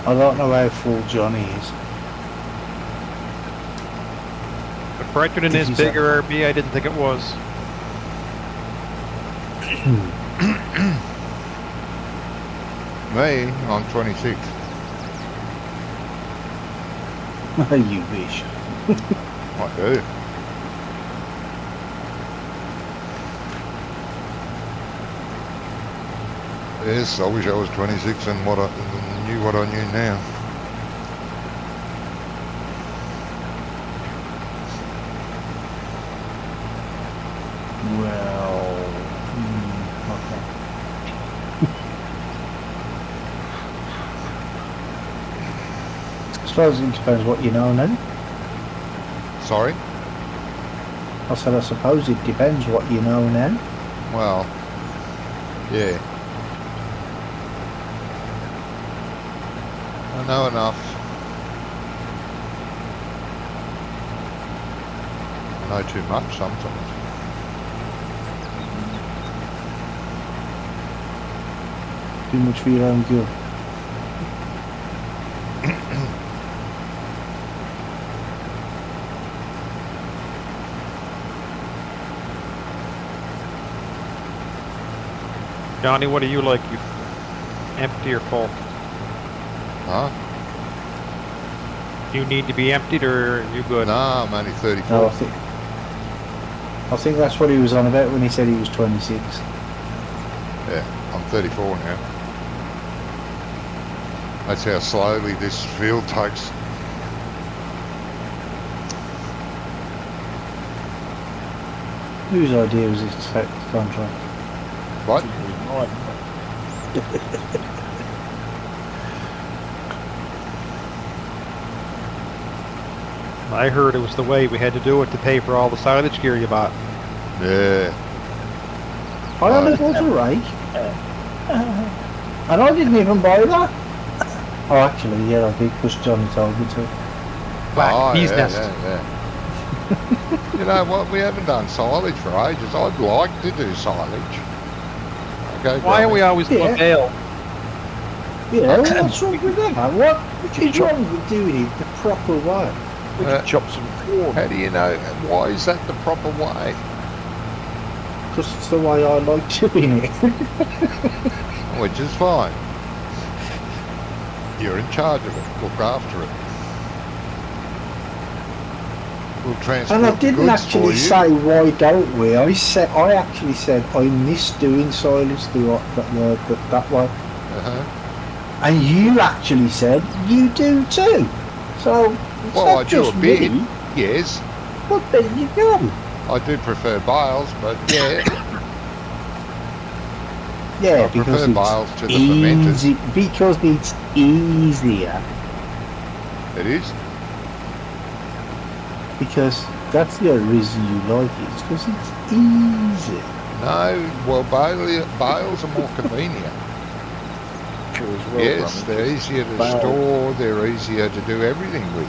Speaker 3: I don't know how full Johnny is.
Speaker 4: But Brighton is
Speaker 3: Did you
Speaker 4: bigger RB. I didn't think it was.
Speaker 2: Me, I'm 26.
Speaker 3: You wish.
Speaker 2: I do. Yes, I wish I was 26 and knew what I knew now.
Speaker 3: Well, okay. I suppose it depends what you know then.
Speaker 2: Sorry?
Speaker 3: I said I suppose it depends what you know then.
Speaker 2: Well, yeah. I know enough. I know too much sometimes.
Speaker 3: Too much for your own good.
Speaker 4: Johnny, what are you like? You empty or full?
Speaker 2: Huh?
Speaker 4: You need to be emptied, or are you good?
Speaker 2: Nah, I'm only 34.
Speaker 3: No, I think that's what he was on about when he said he was 26.
Speaker 2: Yeah, I'm 34 now. That's how slowly this field takes.
Speaker 3: Whose idea was this contract?
Speaker 2: What?
Speaker 4: I heard it was the way we had to do it to pay for all the silage gear you bought.
Speaker 2: Yeah.
Speaker 3: I only bought a rake. And I didn't even buy that. Oh, actually, yeah, I did, because Johnny told me to.
Speaker 4: Black bee's
Speaker 2: yeah,
Speaker 4: nest.
Speaker 2: yeah. You know what? We haven't done silage for ages. I'd like to do silage. Okay,
Speaker 4: Why are we always
Speaker 3: Yeah.
Speaker 4: going to bail?
Speaker 3: Yeah, what's wrong with that? What is wrong with doing it the proper way?
Speaker 1: We could chop some corn.
Speaker 2: How do you know? Why is that the proper way?
Speaker 3: Because it's the way I like doing it.
Speaker 2: Which is fine. You're in charge of it. Look after it. We'll transport
Speaker 3: And I
Speaker 2: the
Speaker 3: didn't
Speaker 2: goods
Speaker 3: actually
Speaker 2: for you.
Speaker 3: say why don't we. I actually said I miss doing silage that way.
Speaker 2: Uh-huh.
Speaker 3: And you actually said you do too. So it's
Speaker 2: Well,
Speaker 3: not
Speaker 2: I do
Speaker 3: just
Speaker 2: a bit.
Speaker 3: me.
Speaker 2: Yes,
Speaker 3: But there you go.
Speaker 2: I do prefer bales, but yeah,
Speaker 3: Yeah,
Speaker 2: I
Speaker 3: because
Speaker 2: prefer
Speaker 3: it's
Speaker 2: bales to the fermenters.
Speaker 3: easy. Because it's easier.
Speaker 2: It is.
Speaker 3: Because that's the only reason you like it. It's because it's easy.
Speaker 2: No, well, bales are more convenient.
Speaker 1: True as well,
Speaker 2: Yes,
Speaker 1: Ronnie.
Speaker 2: they're easier to
Speaker 1: Bale.
Speaker 2: store. They're easier to do everything with.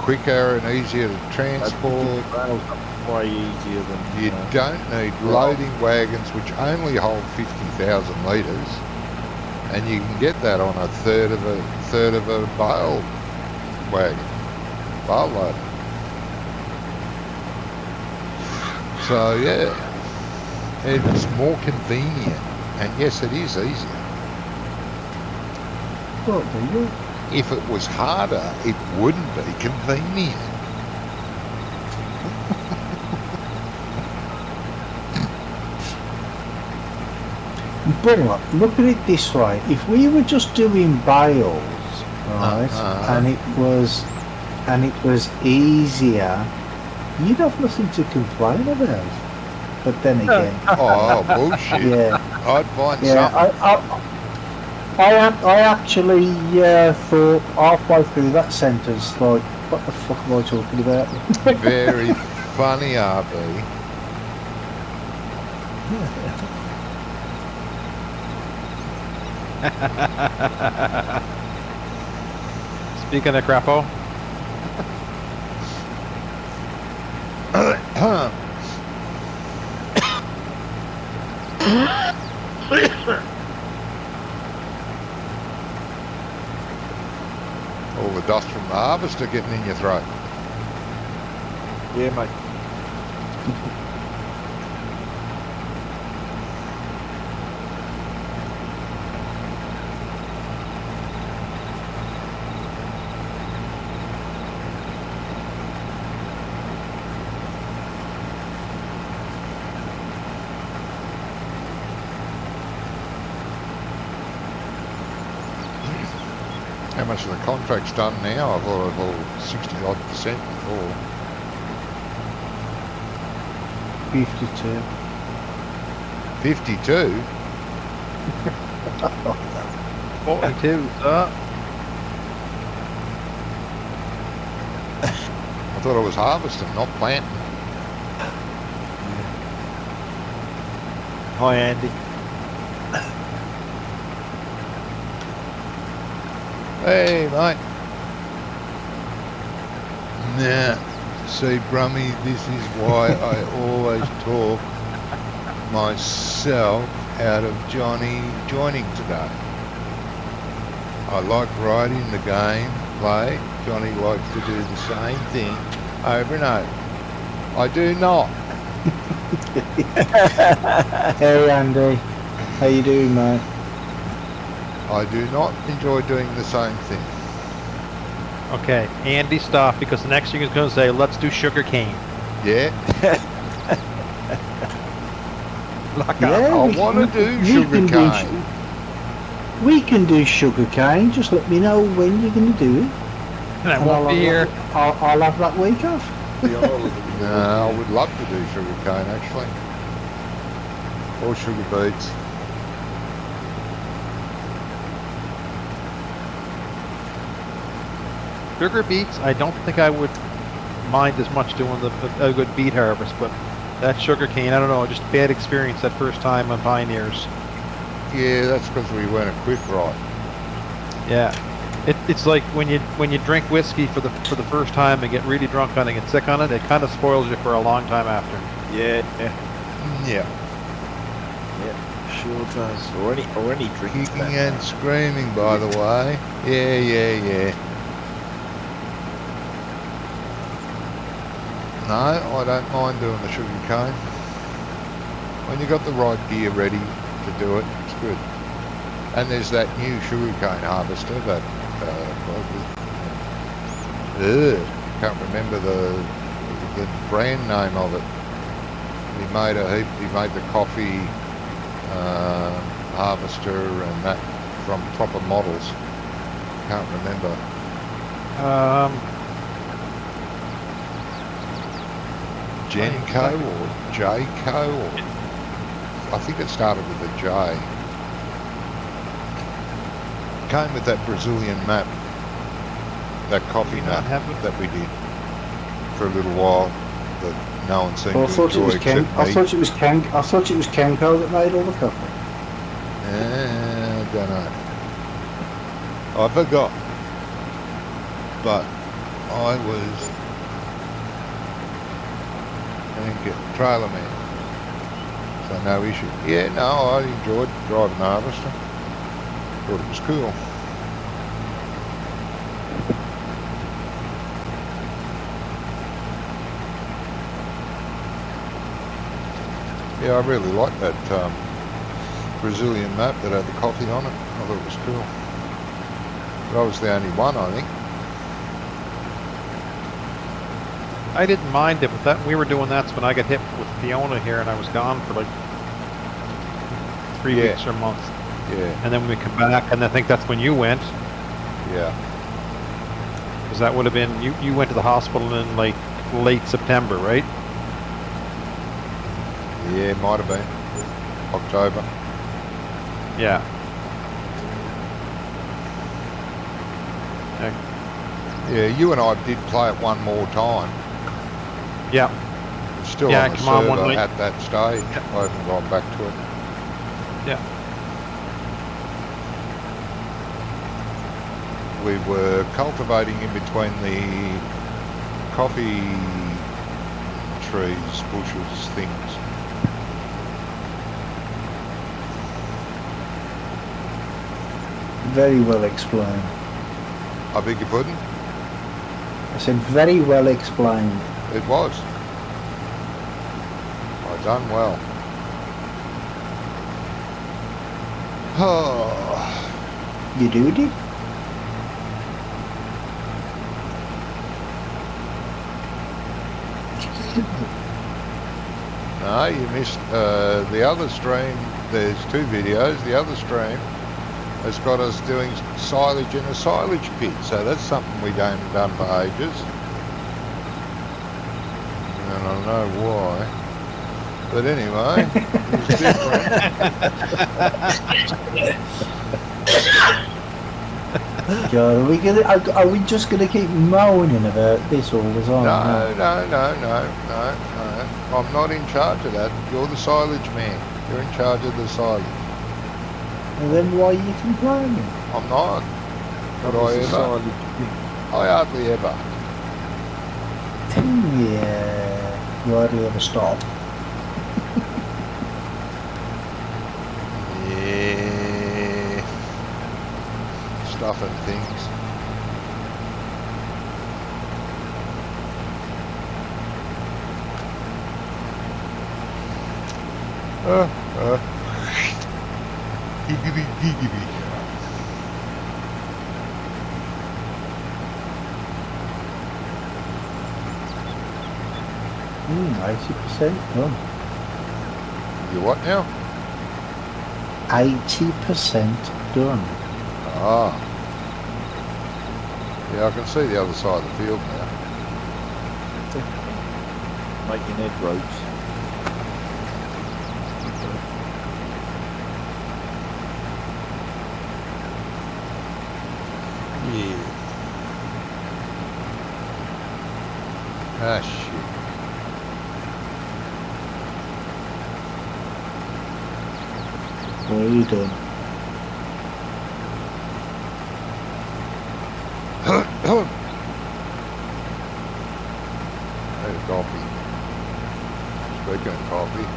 Speaker 2: quicker and easier to transport.
Speaker 1: Rails are way easier than
Speaker 2: You don't need loading wagons which only hold 50,000 litres, and you can get that on a third of a bale wagon, bale loader. So yeah, it's more convenient, and yes, it is easier.
Speaker 3: Well, there you go.
Speaker 2: If it was harder, it wouldn't be convenient.
Speaker 3: But look at it this way: if we were just doing bales, right, and it was easier, you'd have nothing to complain about. But then again,
Speaker 2: Oh, bullshit.
Speaker 3: yeah,
Speaker 2: I'd find
Speaker 3: yeah.
Speaker 2: something.
Speaker 3: I actually thought halfway through that sentence, like, what the fuck am I talking about?
Speaker 2: Very funny, RB.
Speaker 4: Speaking of crapo,
Speaker 2: All the dust from the harvester getting in your throat.
Speaker 1: Yeah, mate.
Speaker 2: How much of the contract's done now? I thought it was all 60-odd% before.
Speaker 3: 52.
Speaker 2: 52?
Speaker 4: 42, sir.
Speaker 2: I thought it was harvesting, not planting.
Speaker 1: Hi, Andy.
Speaker 2: Hey, mate. Nah. See, Brummy, this is why I always talk myself out of Johnny joining today. I like writing the game, play. Johnny likes to do the same thing over and over. I do not.
Speaker 3: Hey Andy, how you doing, mate?
Speaker 2: I do not enjoy doing the same thing.
Speaker 4: Okay, Andy, stop, because the next thing is going to say, let's do sugar cane.
Speaker 2: Yeah,
Speaker 4: Lock
Speaker 3: Yeah,
Speaker 4: up.
Speaker 2: I
Speaker 3: we-
Speaker 2: want to do
Speaker 3: we
Speaker 2: sugar
Speaker 3: can do
Speaker 2: cane.
Speaker 3: We can do sugar cane. Just let me know when you're going to do it.
Speaker 4: And I
Speaker 3: and
Speaker 4: won't be here.
Speaker 3: I'll have that week off.
Speaker 2: No, I would love to do sugar cane actually. Or sugar beets.
Speaker 4: Sugar beets, I don't think I would mind as much doing a good beet harvest, but that sugar cane, I don't know, just bad experience that first time on Pioneers.
Speaker 2: Yeah, that's because we weren't equipped right.
Speaker 4: Yeah, it's like when you drink whiskey for the first time and get really drunk on it and get sick on it, it kind of spoils you for a long time after.
Speaker 1: Yeah,
Speaker 2: Yeah.
Speaker 1: sure does. Or any drink.
Speaker 2: Kicking and screaming, by the way. Yeah. No, I don't mind doing the sugar cane. When you got the right gear ready to do it, it's good. And there's that new sugarcane harvester that can't remember the brand name of it. He made the coffee harvester and that from proper models. Can't remember. Genco or Jco, or I think it started with a J. Came with that Brazilian map, that coffee map that we did for a little while, that no one seemed
Speaker 3: Well, I
Speaker 2: to
Speaker 3: thought it
Speaker 2: enjoy
Speaker 3: was
Speaker 2: except me.
Speaker 3: I thought it was Kenco that made all the coffee.
Speaker 2: Don't know. I forgot. But I was trailer man, so no issue. Yeah, no, I enjoyed driving the harvester. Thought it was cool. Yeah, I really liked that Brazilian map that had the coffee on it. I thought it was cool. But I was the only one, I think.
Speaker 4: I didn't mind it, but that we were doing that's when I got hit with Fiona here, and I was gone for like 3
Speaker 2: Yeah.
Speaker 4: weeks or a month.
Speaker 2: Yeah,
Speaker 4: And then we come back, and I think that's when you went,
Speaker 2: yeah.
Speaker 4: because that would have been you went to the hospital in like late September, right?
Speaker 2: Yeah, might have been. October.
Speaker 4: Yeah.
Speaker 2: Yeah, you and I did play it one more time.
Speaker 4: Yeah.
Speaker 2: It's still
Speaker 4: Yeah,
Speaker 2: on the
Speaker 4: come on, one
Speaker 2: server
Speaker 4: night.
Speaker 2: at that stage.
Speaker 4: Yeah.
Speaker 2: I haven't gone back to it.
Speaker 4: Yeah.
Speaker 2: We were cultivating in between the coffee trees, bushes, things.
Speaker 3: Very well explained.
Speaker 2: I beg your pardon?
Speaker 3: I said very well explained.
Speaker 2: It was. I done well. Oh,
Speaker 3: You do it?
Speaker 2: no, you missed the other stream. There's two videos. The other stream has got us doing silage in a silage pit, so that's something we haven't done for ages. And I know why. But anyway, it's different.
Speaker 3: God, are we just gonna keep moaning about this all the time?
Speaker 2: No. I'm not in charge of that. You're the silage man. You're in charge of the silage.
Speaker 3: And then why are you complaining?
Speaker 2: I'm not. Would I
Speaker 1: Obviously,
Speaker 2: ever?
Speaker 1: silage.
Speaker 2: I hardly ever.
Speaker 3: Yeah, you hardly ever stop.
Speaker 2: Yeah. Stuff and things. Giggity, giggity.
Speaker 3: 80% done.
Speaker 2: You what now?
Speaker 3: 80% done.
Speaker 2: Ah. Yeah, I can see the other side of the field now.
Speaker 1: Making head ropes.
Speaker 2: Yeah. Ah, shit.
Speaker 3: What are you doing?
Speaker 2: Hey, coffee. Speaking of coffee.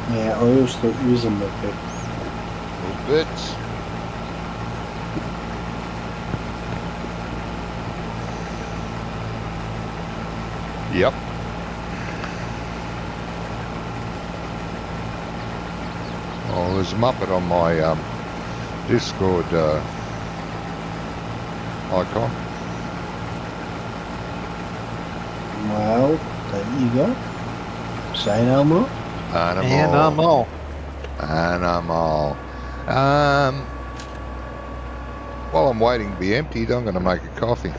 Speaker 3: Yeah, I always thought you was a little bit.
Speaker 2: Little bits. Yep. Oh, there's a Muppet on my Discord icon.
Speaker 3: Well, there you go. Say no more.
Speaker 2: Animal. While I'm waiting to be emptied, I'm going to make a coffee.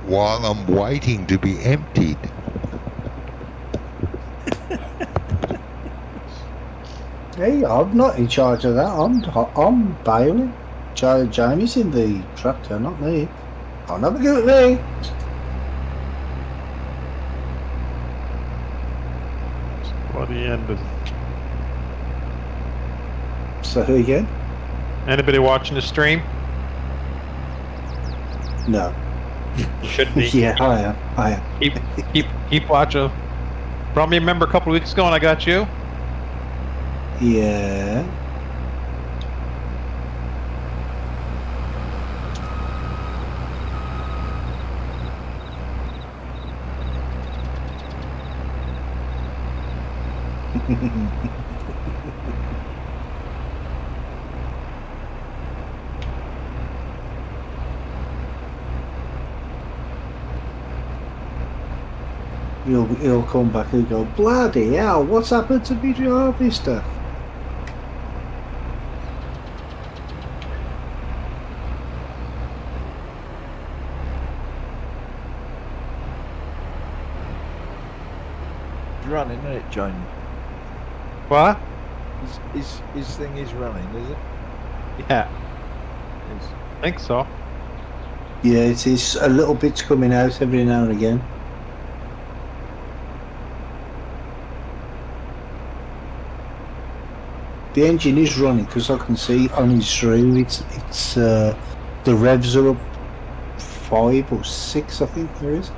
Speaker 2: While I'm waiting to be emptied.
Speaker 3: Hey, I'm not in charge of that. I'm bailing. Jamie's in the tractor, not me. I'll never do it me.
Speaker 4: Bloody ended.
Speaker 3: So who again?
Speaker 4: Anybody watching the stream?
Speaker 3: No.
Speaker 4: You should be.
Speaker 3: Yeah, I am.
Speaker 4: Keep watching. Probably remember a couple of weeks ago when I got you.
Speaker 3: Yeah. He'll come back and go, bloody hell, what's happened to me harvester?
Speaker 1: It's running, isn't it, Jamie?
Speaker 4: What?
Speaker 1: His thing is running, is it?
Speaker 4: Yeah,
Speaker 1: It's,
Speaker 4: I think so.
Speaker 3: Yeah, it is a little bit's coming out every now and again. The engine is running because I can see on his stream it's the revs are up 5 or 6, I think there is.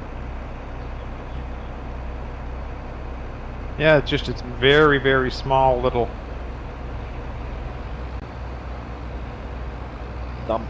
Speaker 4: Yeah, it's very, very small little.
Speaker 1: dump.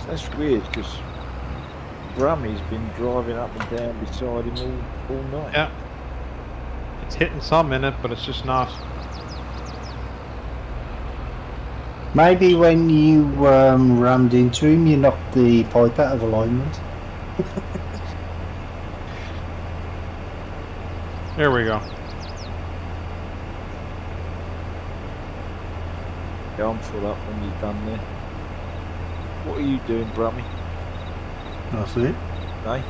Speaker 1: That's weird because Brummy's been driving up and down beside him all night.
Speaker 4: Yeah. It's hitting some in it, but it's just not.
Speaker 3: Maybe when you rammed into him, you knocked the pipe out of alignment.
Speaker 4: There we go.
Speaker 1: Yeah, I'm full up when you're done there. What are you doing, Brummy?
Speaker 3: Nothing.
Speaker 1: Eh?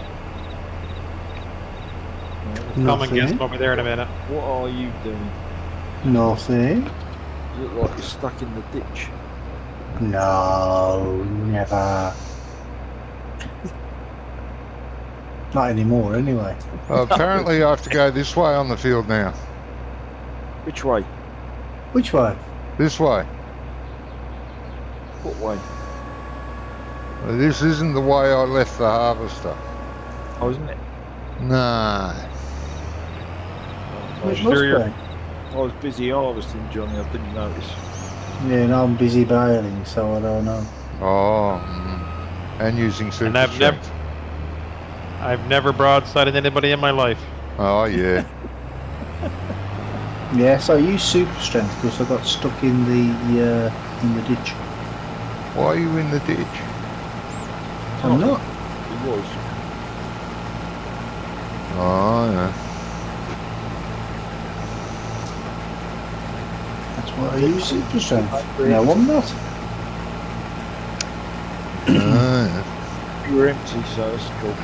Speaker 4: Come and get him over there in a minute.
Speaker 1: What are you doing?
Speaker 3: Nothing.
Speaker 1: You look like you're stuck in the ditch.
Speaker 3: No, never. Not anymore, anyway.
Speaker 2: Apparently I have to go this way on the field now.
Speaker 1: Which way?
Speaker 3: Which way?
Speaker 2: This way.
Speaker 1: What way?
Speaker 2: This isn't the way I left the harvester.
Speaker 1: Oh, isn't it?
Speaker 2: No.
Speaker 1: I was,
Speaker 3: Which must
Speaker 4: you're-
Speaker 3: be.
Speaker 1: I was busy harvesting, Johnny. I didn't notice.
Speaker 3: Yeah, no, I'm busy bailing, so I don't know.
Speaker 2: Oh. And using super
Speaker 4: And I've
Speaker 2: strength.
Speaker 4: I've never broadsided anybody in my life.
Speaker 2: Oh, yeah.
Speaker 3: Yes, I use super strength because I got stuck in the ditch.
Speaker 2: Why are you in the ditch?
Speaker 3: I'm not.
Speaker 1: He was.
Speaker 2: Oh, yeah.
Speaker 3: That's why I use super strength. No, I'm not.
Speaker 2: Oh, yeah.
Speaker 1: You were empty, so it's cool.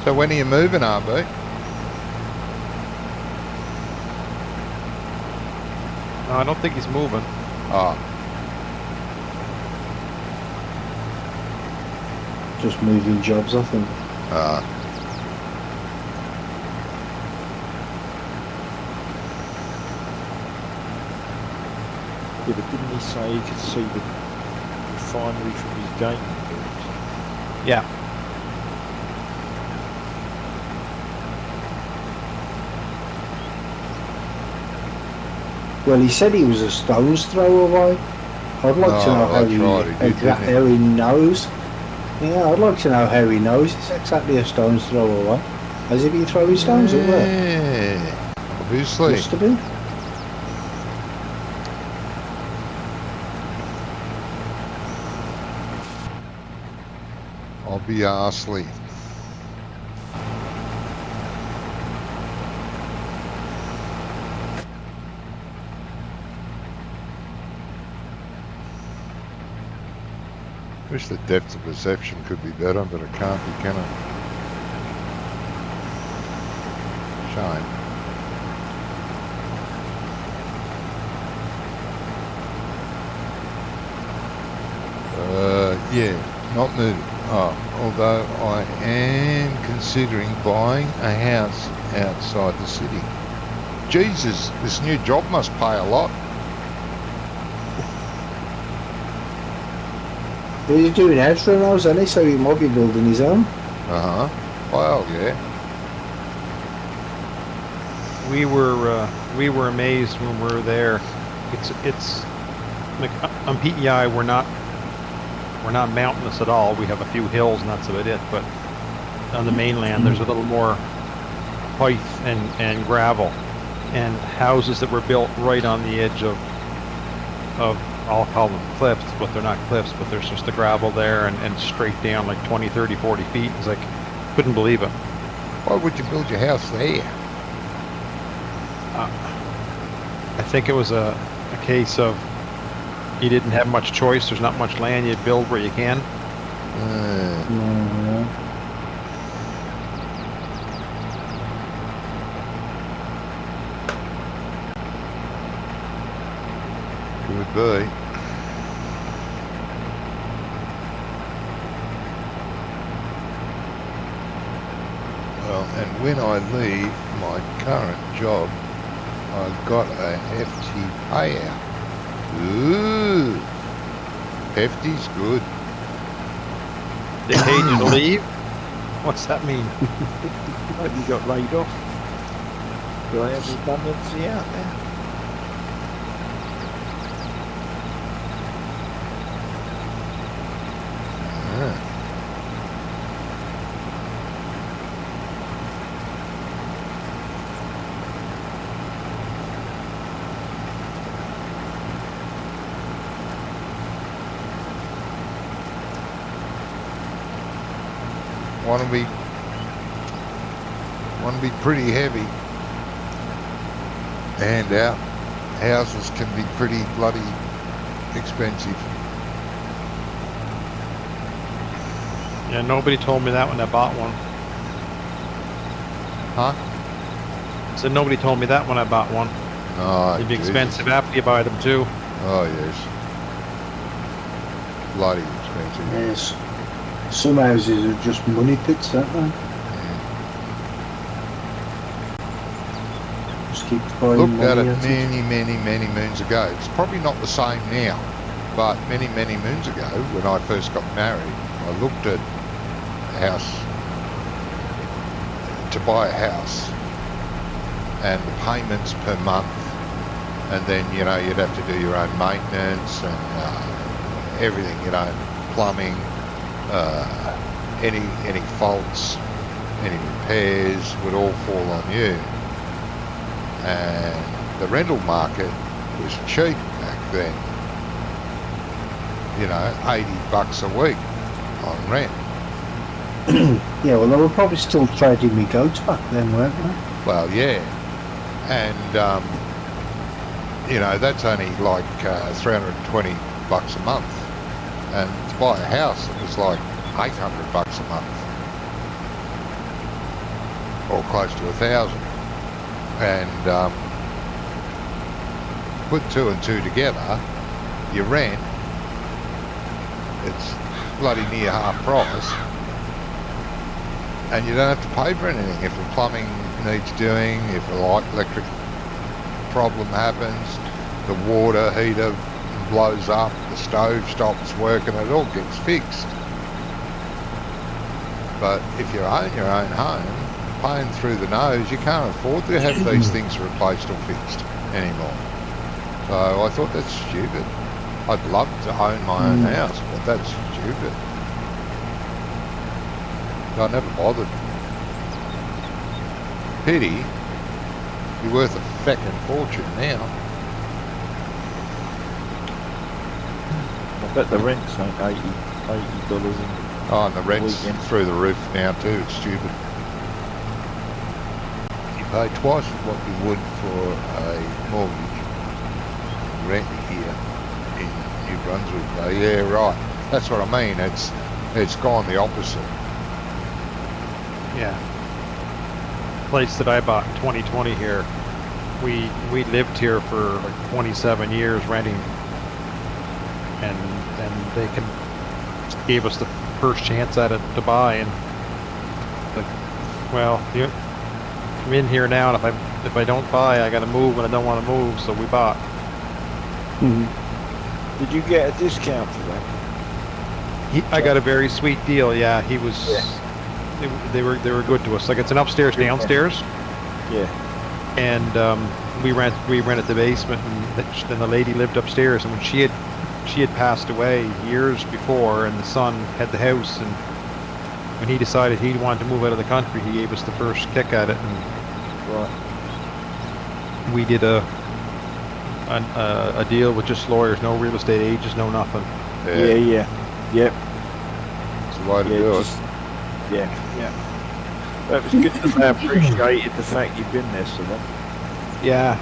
Speaker 2: So when are you moving, RB?
Speaker 4: No, I don't think he's moving.
Speaker 2: Oh,
Speaker 3: Just moving jobs, I think.
Speaker 1: Yeah, but didn't he say he could see the refinery from his gaming booth?
Speaker 4: Yeah.
Speaker 3: Well, he said he was a stone's throw away. I'd like to
Speaker 2: Oh,
Speaker 3: know how
Speaker 2: that's right, he did, didn't he?
Speaker 3: how he knows. Yeah, I'd like to know how he knows it's exactly a stone's throw away. Has he been throwing stones at work?
Speaker 2: yeah, obviously.
Speaker 3: Must have been.
Speaker 2: Obviously. Wish the depth of perception could be better, but it can't be, can it? Shame. Yeah, not moving. Oh, although I am considering buying a house outside the city. Jesus, this new job must pay a lot.
Speaker 3: He's doing house rentals, isn't he? So he might be building his own.
Speaker 2: Uh-huh. Well, yeah.
Speaker 4: We were amazed when we were there. It's like on PEI we're not mountainous at all. We have a few hills and that's about it. But on the mainland there's a little more height and gravel and houses that were built right on the edge of I'll call them cliffs, but they're not cliffs, but there's just the gravel there and straight down like 20, 30, 40 feet. It's like, couldn't believe it.
Speaker 2: Why would you build your house there?
Speaker 4: I think it was a case of you didn't have much choice. There's not much land. You build where you can.
Speaker 2: Could be. Well, and when I leave my current job, I've got a hefty payout. Ooh, hefty's good.
Speaker 4: They paid you to leave? What's that mean?
Speaker 1: Hope you got laid off. Do they have redundancy out there?
Speaker 2: Want to be pretty heavy, and out houses can be pretty bloody expensive.
Speaker 4: Yeah, nobody told me that when I bought one.
Speaker 2: Huh?
Speaker 4: Said nobody told me that when I bought one.
Speaker 2: Oh,
Speaker 4: It'd be
Speaker 2: Jesus.
Speaker 4: expensive after you buy them too.
Speaker 2: Oh yes, bloody expensive.
Speaker 3: Yes. Some houses are just money pits, aren't they? Just keep throwing
Speaker 2: Looked
Speaker 3: money
Speaker 2: at it
Speaker 3: at
Speaker 2: many moons ago. It's probably not the same now, but many moons ago when I first got married, I looked at a house, to buy a house, and the payments per month, and then, you know, you'd have to do your own maintenance and everything, you know, plumbing, any faults, any repairs would all fall on you. And the rental market was cheap back then. You know, $80 a week on rent.
Speaker 3: Yeah, well, they were probably still trading me goats back then, weren't they?
Speaker 2: Well, yeah. And, you know, that's only like $320 a month. And to buy a house, it was like $800 a month. or close to 1,000. And put 2 and 2 together, your rent, it's bloody near half price, and you don't have to pay for anything. If the plumbing needs doing, if a electric problem happens, the water heater blows up, the stove stops working, it all gets fixed. But if you own your own home, paying through the nose, you can't afford to have these things replaced or fixed anymore. So I thought that's stupid. I'd love to own my own house, but that's stupid. So I never bothered. Pity. You're worth a feckin' fortune now.
Speaker 1: I bet the rent's like $80 in.
Speaker 2: Oh, and the rent's
Speaker 1: Weekend.
Speaker 2: through the roof now too. It's stupid. You pay twice what you would for a mortgage rent here in New Brunswick. Though. Yeah, right. That's what I mean. It's gone the opposite.
Speaker 4: Yeah. Place that I bought in 2020 here. We lived here for like 27 years renting, and they gave us the first chance at it to buy, and like, well, I'm in here now, and if I don't buy, I got to move, and I don't want to move, so we bought.
Speaker 1: Did you get a discount for that?
Speaker 4: I got a very sweet deal. Yeah, he was.
Speaker 1: Yeah.
Speaker 4: They were good to us. Like, it's an upstairs downstairs.
Speaker 1: Yeah.
Speaker 4: And we rented the basement, and then the lady lived upstairs. And when she had passed away years before, and the son had the house, and when he decided he wanted to move out of the country, he gave us the first kick at it, and
Speaker 1: Right.
Speaker 4: we did a deal with just lawyers, no real estate agents, no nothing.
Speaker 1: Yeah. Yep.
Speaker 2: It's the way to
Speaker 1: Yeah,
Speaker 2: do
Speaker 1: just- Yeah. That was good that they appreciated the fact you've been there so long.
Speaker 4: Yeah.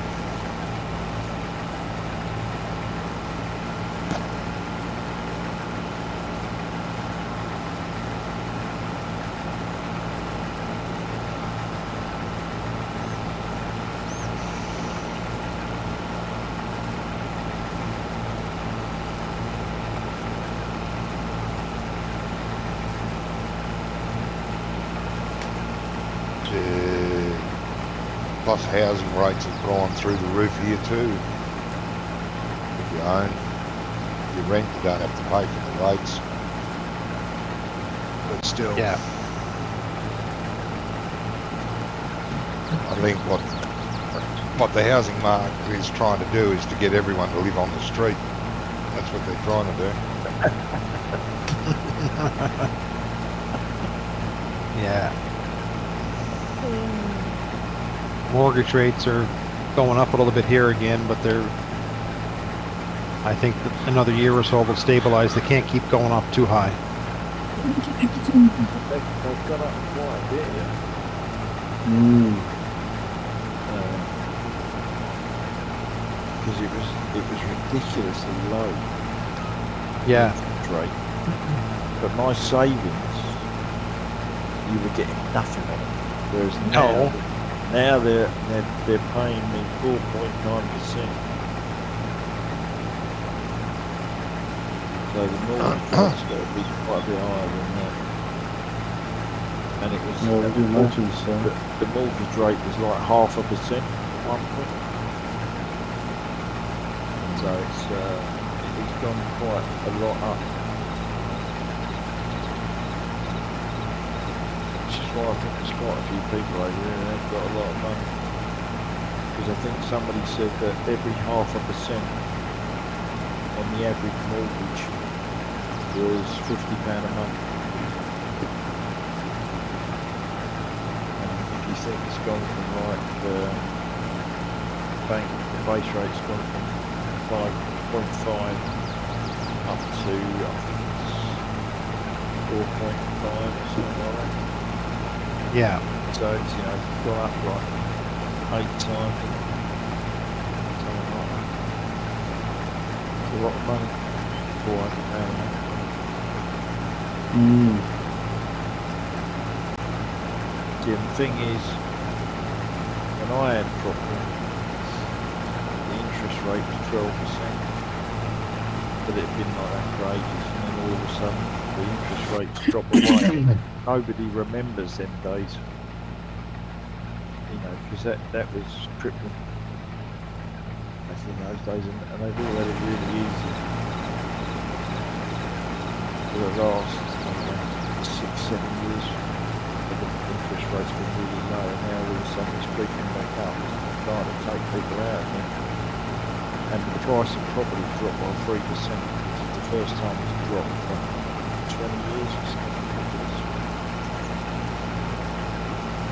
Speaker 2: Plus housing rates have gone through the roof here too. If you own, you rent, you don't have to pay for the rates. But still,
Speaker 4: Yeah.
Speaker 2: I think what the housing market is trying to do is to get everyone to live on the street. That's what they're trying to do.
Speaker 4: Yeah. Mortgage rates are going up a little bit here again, but I think that another year or so will stabilize. They can't keep going up too high.
Speaker 1: They've gone up quite a bit, yeah. Because it was ridiculously low
Speaker 4: Yeah.
Speaker 1: rate. But my savings, you were getting nothing on it. Whereas now they're paying me 4.9%. So the mortgage rate's got to be quite a bit higher than that. And it was
Speaker 3: I would imagine so.
Speaker 1: the mortgage rate was like 0.5% at one point. So it's gone quite a lot up. Which is why I think there's quite a few people over here and they've got a lot of money. Because I think somebody said that every 0.5% on the average mortgage was £50 a month. And if you think it's gone from like the base rate's gone from 5.5 up to I think it's 4.5 or something like that.
Speaker 4: Yeah.
Speaker 1: So it's gone up like 8 times. Something like that. It's a lot of money. £400 a month. So See, and the thing is, when I had property, the interest rate was 12%, but it had been like that for ages, and then all of a sudden the interest rates drop away. Nobody remembers them days, you know, because that was crippling back in those days, and they've all had it really easy for the last 6-7 years. The interest rates been really low, and now all of a sudden it's creeping back up. It's trying to take people out again. And the price of property dropped by 3%. It's the first time it's dropped for 20 years or something.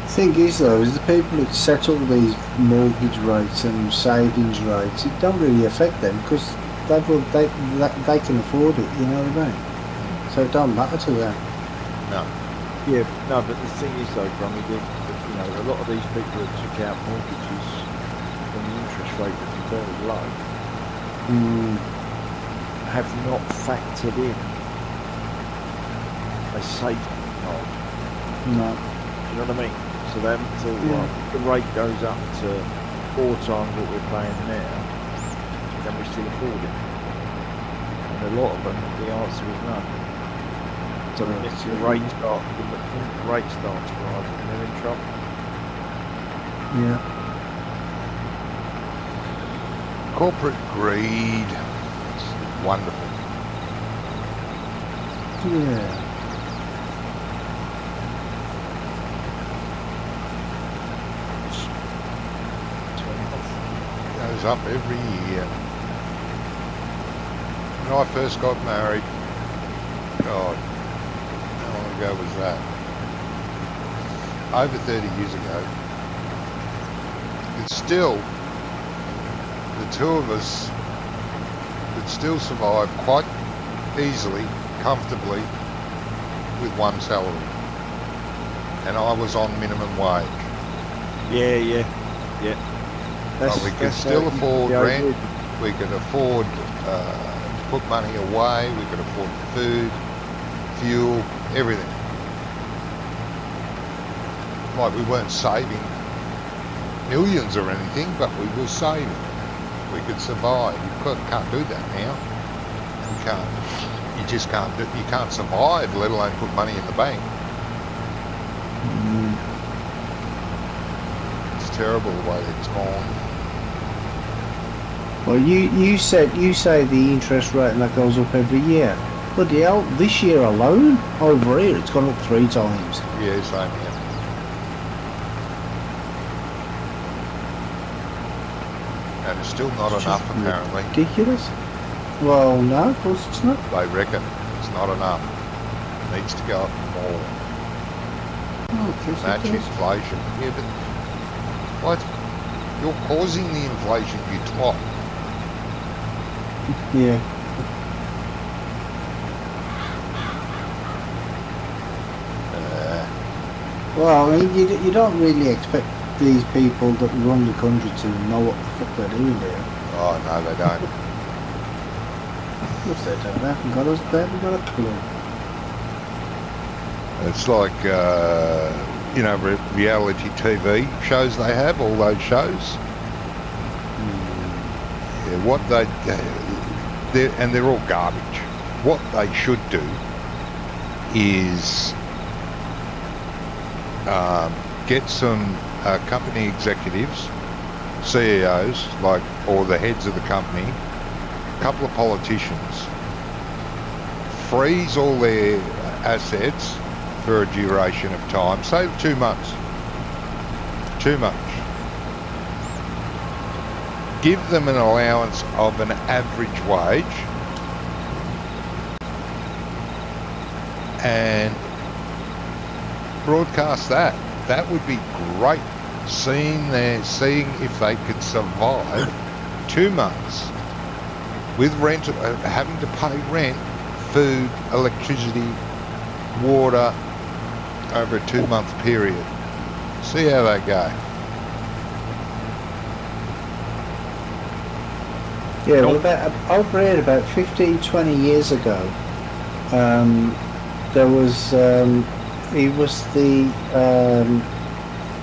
Speaker 3: The thing is though, is the people that set all these mortgage rates and savings rates, it don't really affect them because they can afford it, you know what I mean? So it don't matter to them.
Speaker 2: No.
Speaker 1: Yeah, no, but the thing is though, Grummy, that, you know, a lot of these people that took out mortgages when the interest rate was very low have not factored in a safety net.
Speaker 3: No.
Speaker 1: You know what I mean? So they haven't thought, well, if the rate goes up to 4 times what we're paying now, can we still afford it? And a lot of them, the answer is no. So if the rate starts rising, they're in trouble.
Speaker 3: Yeah.
Speaker 2: Corporate greed. It's wonderful.
Speaker 3: Yeah.
Speaker 2: Goes up every year. When I first got married, God, how long ago was that? Over 30 years ago. It's still, the two of us could still survive quite easily, comfortably, with one salary. And I was on minimum wage.
Speaker 1: Yeah.
Speaker 2: But we could still afford rent, we could afford to put money away, we could afford food, fuel, everything. Like we weren't saving millions or anything, but we were saving. We could survive. You can't do that now. You can't. You just can't do. You can't survive, let alone put money in the bank. It's terrible the way it's gone.
Speaker 3: Well, you say the interest rate and that goes up every year. Bloody hell, this year alone, over here, it's gone up 3 times.
Speaker 2: Yeah, same here. And it's still not
Speaker 3: It's
Speaker 2: enough,
Speaker 3: just
Speaker 2: apparently.
Speaker 3: Ridiculous. Well, no, of course it's not.
Speaker 2: They reckon it's not enough. It needs to go up more.
Speaker 3: Oh, of course
Speaker 2: Match
Speaker 3: it does.
Speaker 2: inflation. Yeah, but what? You're causing the inflation, you twat.
Speaker 3: Yeah. Well, I mean, you don't really expect these people that run the country to know what the fuck they're doing there.
Speaker 2: Oh, no, they don't.
Speaker 3: Of course they don't. They haven't got a clue.
Speaker 2: It's like, you know, reality TV shows they have, all those shows. Yeah, what they're all garbage. What they should do is get some company executives, CEOs, like, or the heads of the company, a couple of politicians, freeze all their assets for a duration of time, say 2 months. Too much. Give them an allowance of an average wage and broadcast that. That would be great. Seeing if they could survive 2 months with rent, having to pay rent, food, electricity, water over a 2-month period. See how they go.
Speaker 3: Yeah, well, over here about 15, 20 years ago, there was he was the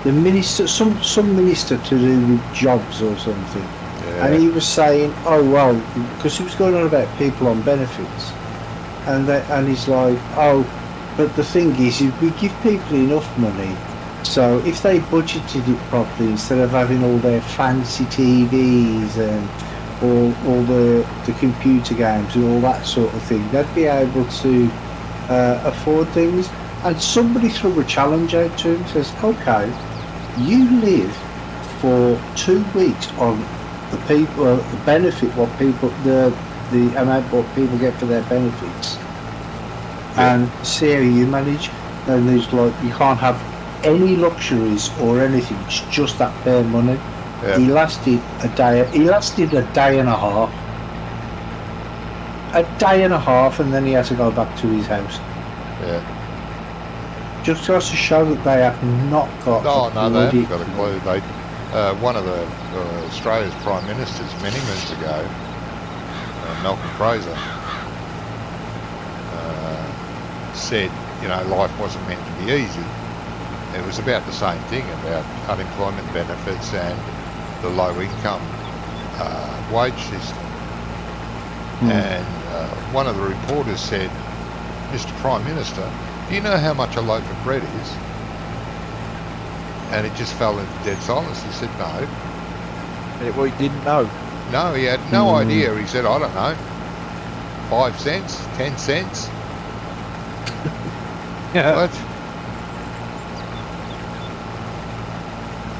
Speaker 3: the minister, some minister to do with jobs or something,
Speaker 2: Yeah.
Speaker 3: and he was saying, "Oh well," because he was going on about people on benefits, and he's like, "Oh, but the thing is, if we give people enough money, so if they budgeted it properly, instead of having all their fancy TVs and all the computer games and all that sort of thing, they'd be able to afford things." And somebody threw a challenge out to him, says, "Okay, you live for 2 weeks on the people the benefit what people the amount what people get for their benefits, and see how you manage." And there's like, you can't have any luxuries or anything. It's just that bare money.
Speaker 2: Yeah.
Speaker 3: He lasted a day. He lasted a day and a half. A day and a half, and then he had to go back to his house.
Speaker 2: Yeah.
Speaker 3: Just goes to show that they have not got.
Speaker 2: Oh,
Speaker 3: a
Speaker 2: no, they
Speaker 3: bloody
Speaker 2: haven't got a clue. They, one of the Australia's prime ministers many moons ago, Malcolm Fraser, said, you know, life wasn't meant to be easy. It was about the same thing, about unemployment benefits and the low income wage system. And one of the reporters said, "Mr. Prime Minister, do you know how much a loaf of bread is?" And it just fell into dead silence. He said, "No."
Speaker 1: Well, he didn't know.
Speaker 2: No, he had no idea. He said, "I don't know, 5 cents, 10 cents."
Speaker 4: Yeah.
Speaker 2: What?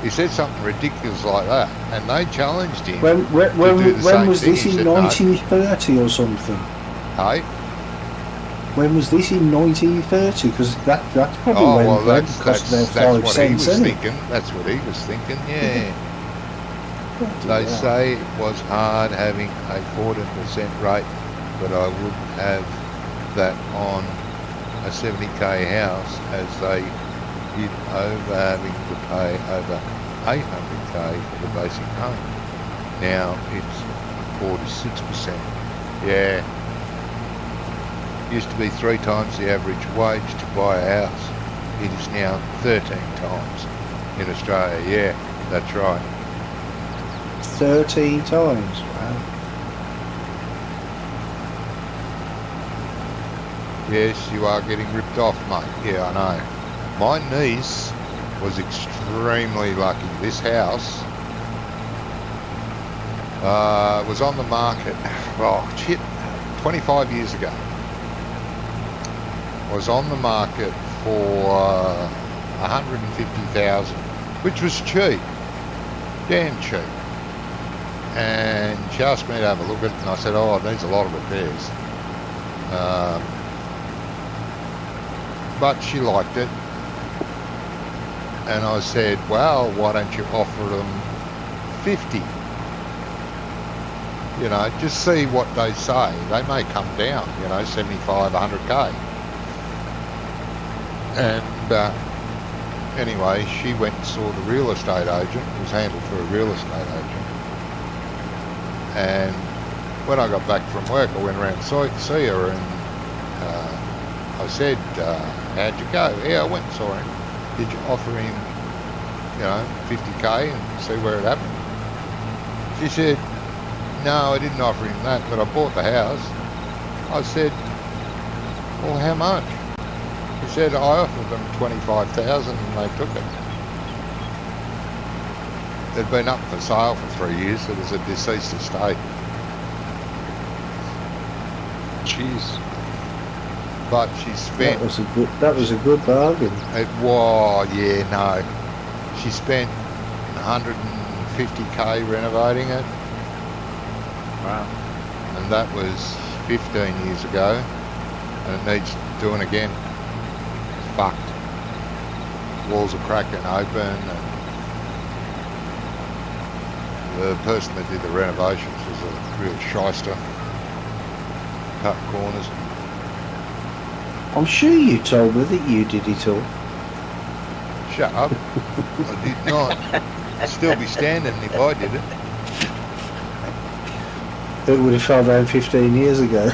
Speaker 2: He said something ridiculous like that, and they challenged him.
Speaker 3: When
Speaker 2: do the same
Speaker 3: was
Speaker 2: thing.
Speaker 3: this
Speaker 2: He
Speaker 3: in
Speaker 2: said no.
Speaker 3: 1930 or something?
Speaker 2: Hey?
Speaker 3: When was this in 1930? Because that's probably
Speaker 2: Oh,
Speaker 3: when
Speaker 2: well,
Speaker 3: bread
Speaker 2: that's
Speaker 3: cost their
Speaker 2: what
Speaker 3: 5
Speaker 2: he
Speaker 3: cents,
Speaker 2: was
Speaker 3: isn't it?
Speaker 2: thinking. That's what he was thinking, yeah.
Speaker 3: Bloody
Speaker 2: They
Speaker 3: hell.
Speaker 2: say it was hard having a 14% rate, but I wouldn't have that on a 70k house, as they did over having to pay over 800k for the basic home. Now it's 46%. Yeah. Used to be 3 times the average wage to buy a house. It is now 13 times in Australia. Yeah, that's right.
Speaker 3: 13 times. Wow.
Speaker 2: Yes, you are getting ripped off, mate. Yeah, I know. My niece was extremely lucky. This house was on the market, oh shit, 25 years ago. Was on the market for 150,000, which was cheap, damn cheap. And she asked me to have a look at it, and I said, "Oh, it needs a lot of repairs." But she liked it, and I said, "Well, why don't you offer them 50? You know, just see what they say. They may come down, you know, 75, 100k." And anyway, she went and saw the real estate agent. It was handled for a real estate agent. And when I got back from work, I went around to see her, and I said, "How'd you go?" "Yeah, I went and saw him." "Did you offer him, you know, 50k and see where it happened?" She said, "No, I didn't offer him that, but I bought the house." I said, "Well, how much?" He said, "I offered them 25,000 and they took it." They'd been up for sale for 3 years. It was a deceased estate.
Speaker 4: Jeez.
Speaker 2: But she spent...
Speaker 3: That was a good bargain.
Speaker 2: It was, yeah, no. She spent 150k renovating it.
Speaker 1: Wow.
Speaker 2: And that was 15 years ago. And it needs doing again. It's fucked. Walls are cracking open, and the person that did the renovations was a real shyster. Cut corners.
Speaker 3: I'm sure you told me that you did it all.
Speaker 2: Shut up. I did not. I'd still be standing if I did it.
Speaker 3: It would have fell down 15 years ago.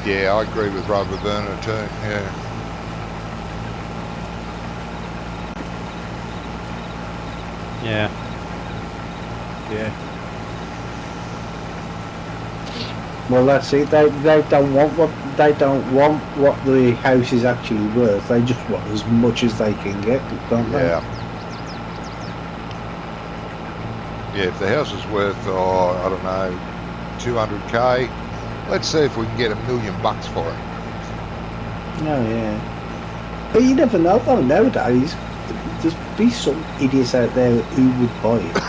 Speaker 2: Yeah, I agree with Robert Burner too, yeah.
Speaker 4: Yeah.
Speaker 1: Yeah.
Speaker 3: Well, that's it. They don't want what the house is actually worth. They just want as much as they can get, don't they?
Speaker 2: Yeah. Yeah, if the house is worth, I don't know, 200k, let's see if we can get $1 million for it.
Speaker 3: Oh yeah. But you never know though. Nowadays, there's be some idiots out there who would buy it. Do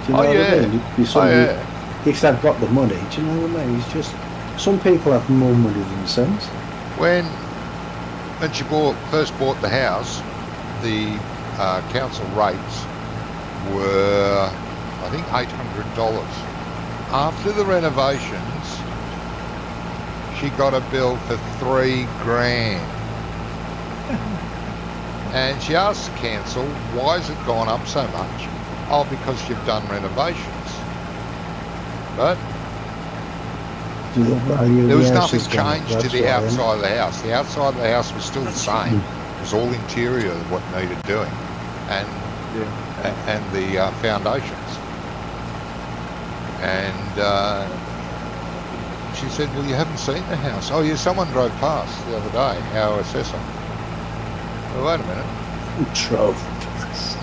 Speaker 3: you know
Speaker 2: Oh,
Speaker 3: what
Speaker 2: yeah.
Speaker 3: I mean? It'd be
Speaker 2: Oh,
Speaker 3: somebody,
Speaker 2: yeah.
Speaker 3: if they've got the money. Do you know what I mean? It's just some people have more money than sense.
Speaker 2: When she first bought the house, the council rates were, I think, $800. After the renovations, she got a bill for $3,000. And she asked to cancel, why has it gone up so much? Oh, because you've done renovations. But there was nothing changed to the outside of the house. The outside of the house was still the same. It was all interior what needed doing, and the foundations. And she said, "Well, you haven't seen the house." Oh, yeah, someone drove past the other day. Our assessor. Well, wait a minute.
Speaker 3: Drove past.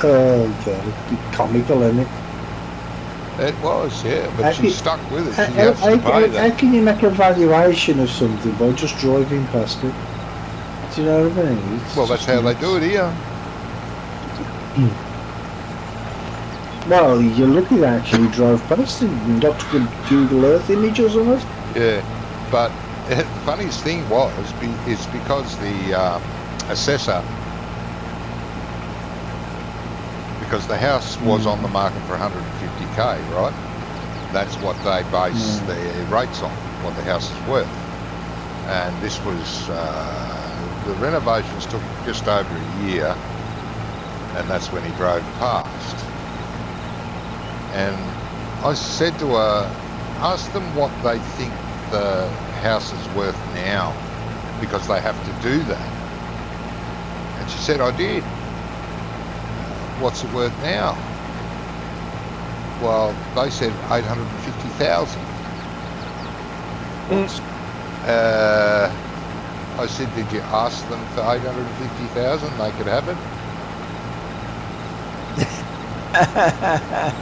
Speaker 3: Oh god, it's comical, isn't it?
Speaker 2: It was, yeah, but she stuck with it. She
Speaker 3: How
Speaker 2: has to pay that.
Speaker 3: can you make a valuation of something by just driving past it? Do you know what I mean? It's
Speaker 2: Well, that's
Speaker 3: just
Speaker 2: how they
Speaker 3: nuts.
Speaker 2: do it here.
Speaker 3: Well, you're lucky they actually drove past it and got a Google Earth image or something.
Speaker 2: Yeah, but the funniest thing is because the assessor, because the house was on the market for 150k, right? That's what they base their rates on, what the house is worth. And this was, the renovations took just over a year, and that's when he drove past. And I said to her, ask them what they think the house is worth now, because they have to do that. And she said, I did. What's it worth now? Well, they said 850,000. I said, did you ask them for 850,000? They could have it.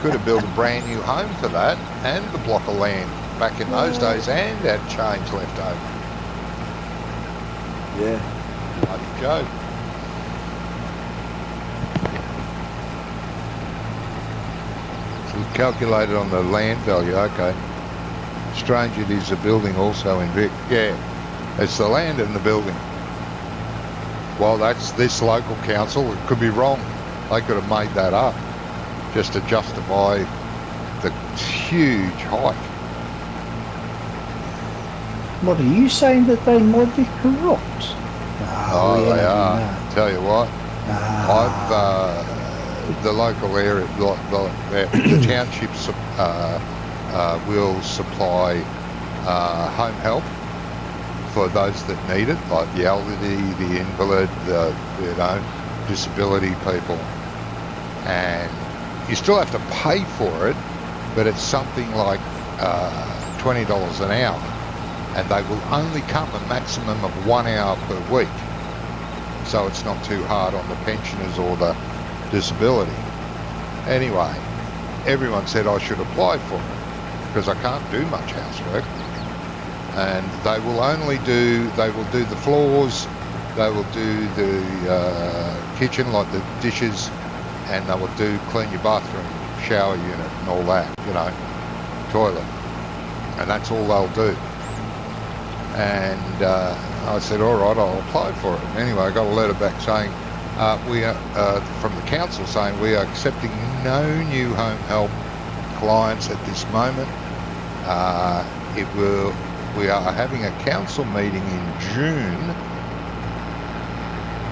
Speaker 2: Could have built a brand new home for that and the block of land back in those days, and had change left over.
Speaker 1: Yeah.
Speaker 2: Bloody joke. So calculated on the land value, okay. Strange it is a building also in Vic. Yeah, it's the land and the building. Well, that's this local council. It could be wrong. They could have made that up just to justify the huge hike.
Speaker 3: What are you saying, that they might be corrupt?
Speaker 2: Oh, they are. Tell you what,
Speaker 3: Ah.
Speaker 2: the local area, the townships will supply home help for those that need it, like the elderly, the invalid, the disability people, and you still have to pay for it, but it's something like $20 an hour, and they will only come a maximum of 1 hour per week, so it's not too hard on the pensioners or the disability. Anyway, everyone said I should apply for it because I can't do much housework, and they will do the floors, they will do the kitchen, like the dishes, and they will clean your bathroom, shower unit and all that, toilet, and that's all they'll do. And I said, all right, I'll apply for it. Anyway, I got a letter back saying we are from the council saying we are accepting no new home help clients at this moment. We are having a council meeting in June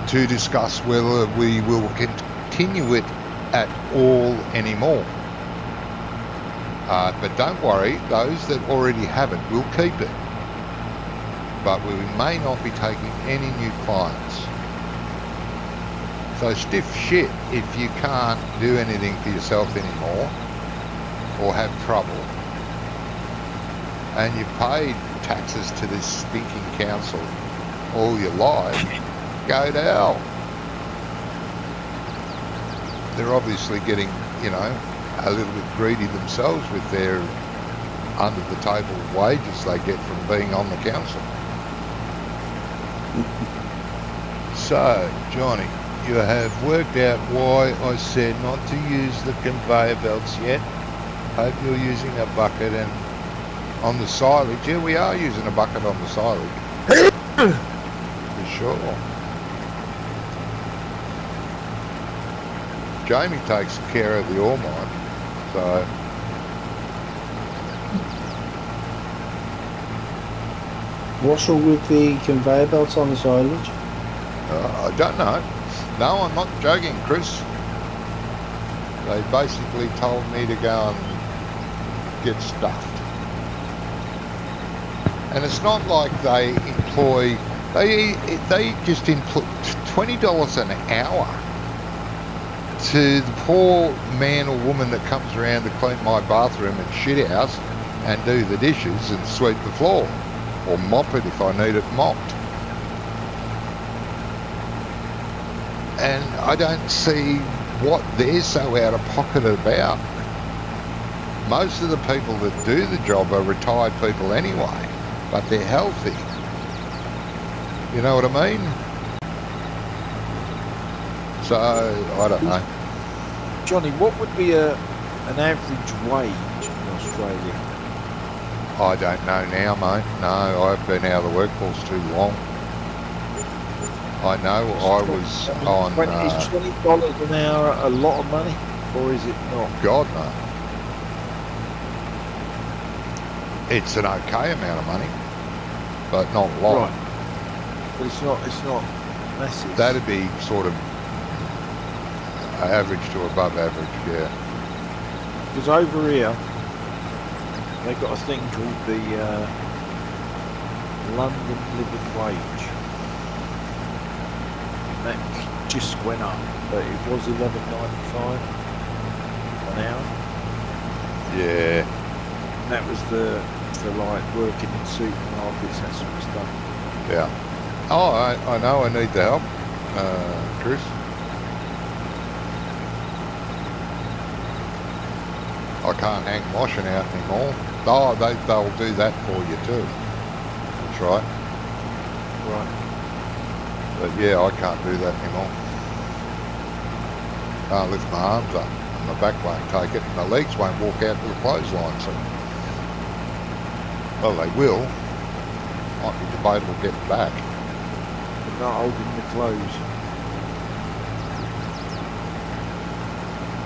Speaker 2: to discuss whether we will continue it at all anymore. But don't worry, those that already have it will keep it. But we may not be taking any new clients. So stiff shit if you can't do anything for yourself anymore or have trouble and you've paid taxes to this stinking council all your life, go to hell. They're obviously getting, you know, a little bit greedy themselves with their under the table wages they get from being on the council. So, Johnny, you have worked out why I said not to use the conveyor belts yet. Hope you're using a bucket and on the silage. Yeah, we are using a bucket on the silage. For sure. Jamie takes care of the ore mine, so
Speaker 3: What's wrong with the conveyor belts on the silage?
Speaker 2: I don't know. No, I'm not joking, Chris. They basically told me to go and get stuffed. And it's not like they employ, they just employ $20 an hour to the poor man or woman that comes around to clean my bathroom and shit house and do the dishes and sweep the floor. Or mop it if I need it mopped. And I don't see what they're so out of pocket about. Most of the people that do the job are retired people anyway, but they're healthy. You know what I mean? So, I don't know.
Speaker 1: Johnny, what would be an average wage in Australia?
Speaker 2: I don't know now, mate. No, I've been out of the workforce too long. I know I was on...
Speaker 1: Is $20 an hour a lot of money, or is it not?
Speaker 2: God, no. It's an okay amount of money, but not a lot.
Speaker 1: Right. But it's not massive.
Speaker 2: That'd be sort of average to above average, yeah.
Speaker 1: Because over here, they've got a thing called the London Living Wage. And that just went up, but it was $11.95 an hour.
Speaker 2: Yeah.
Speaker 1: And that was for like working in supermarkets, that sort of stuff.
Speaker 2: Yeah. Oh, I know I need the help, Chris. I can't hang washing out anymore. Oh, they'll do that for you too. That's right.
Speaker 1: Right.
Speaker 2: But yeah, I can't do that anymore. Can't lift my arms up. And my back won't take it. And my legs won't walk out to the clothesline. So, well, they will. Might be debatable getting back.
Speaker 1: But not holding the clothes.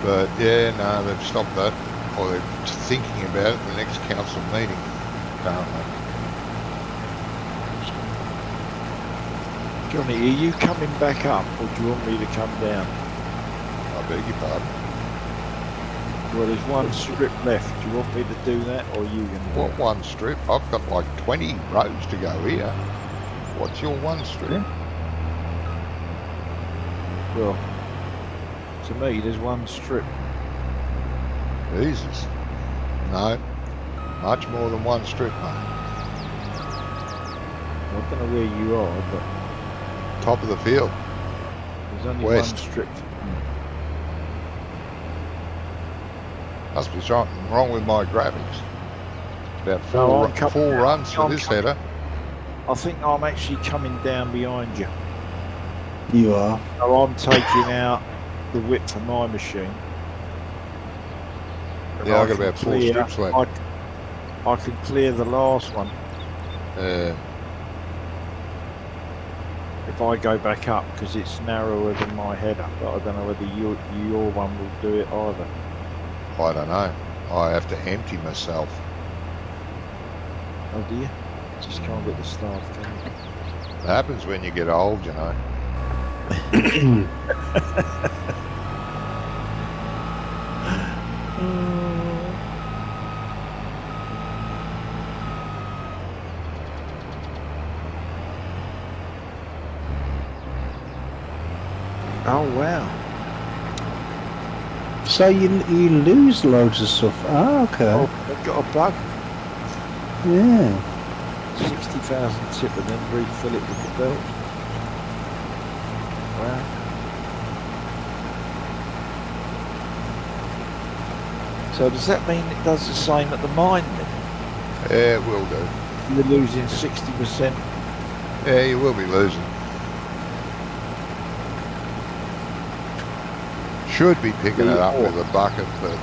Speaker 2: But yeah, no, they've stopped that. Or they're thinking about it at the next council meeting, apparently.
Speaker 1: Johnny, are you coming back up, or do you want me to come down?
Speaker 2: I beg your pardon.
Speaker 1: Well, there's one strip left. Do you want me to do that, or are you going to do
Speaker 2: What
Speaker 1: it?
Speaker 2: one strip? I've got like 20 roads to go here. What's your one strip?
Speaker 1: Well, to me, there's one strip.
Speaker 2: Jesus. No. Much more than one strip, mate.
Speaker 1: I don't know where you are, but
Speaker 2: Top of the field.
Speaker 1: there's only
Speaker 2: West.
Speaker 1: one strip.
Speaker 2: Must be something wrong with my graphics. About
Speaker 1: No, I'm
Speaker 2: four runs for
Speaker 1: I'm
Speaker 2: this
Speaker 1: coming.
Speaker 2: header.
Speaker 1: I think I'm actually coming down behind you.
Speaker 3: You are.
Speaker 1: So I'm taking out the width of my machine. And
Speaker 2: Yeah, I've got
Speaker 1: can
Speaker 2: about 4
Speaker 1: clear-
Speaker 2: strips left.
Speaker 1: I can clear the last one if I go back up, because it's narrower than my header. But I don't know whether your one will do it either.
Speaker 2: I don't know. I have to empty myself.
Speaker 1: Oh dear. Just can't get the staff, can you?
Speaker 2: It happens when you get old, you know.
Speaker 1: Oh wow.
Speaker 3: So you lose loads of stuff. Oh, okay.
Speaker 1: Oh, they've got a bug.
Speaker 3: Yeah.
Speaker 1: 60,000 tip and then refill it with the belt. Wow. So does that mean it does the same at the mine then?
Speaker 2: Yeah, it will do.
Speaker 1: You're losing 60%.
Speaker 2: Yeah, you will be losing. Should be picking it up with a bucket, but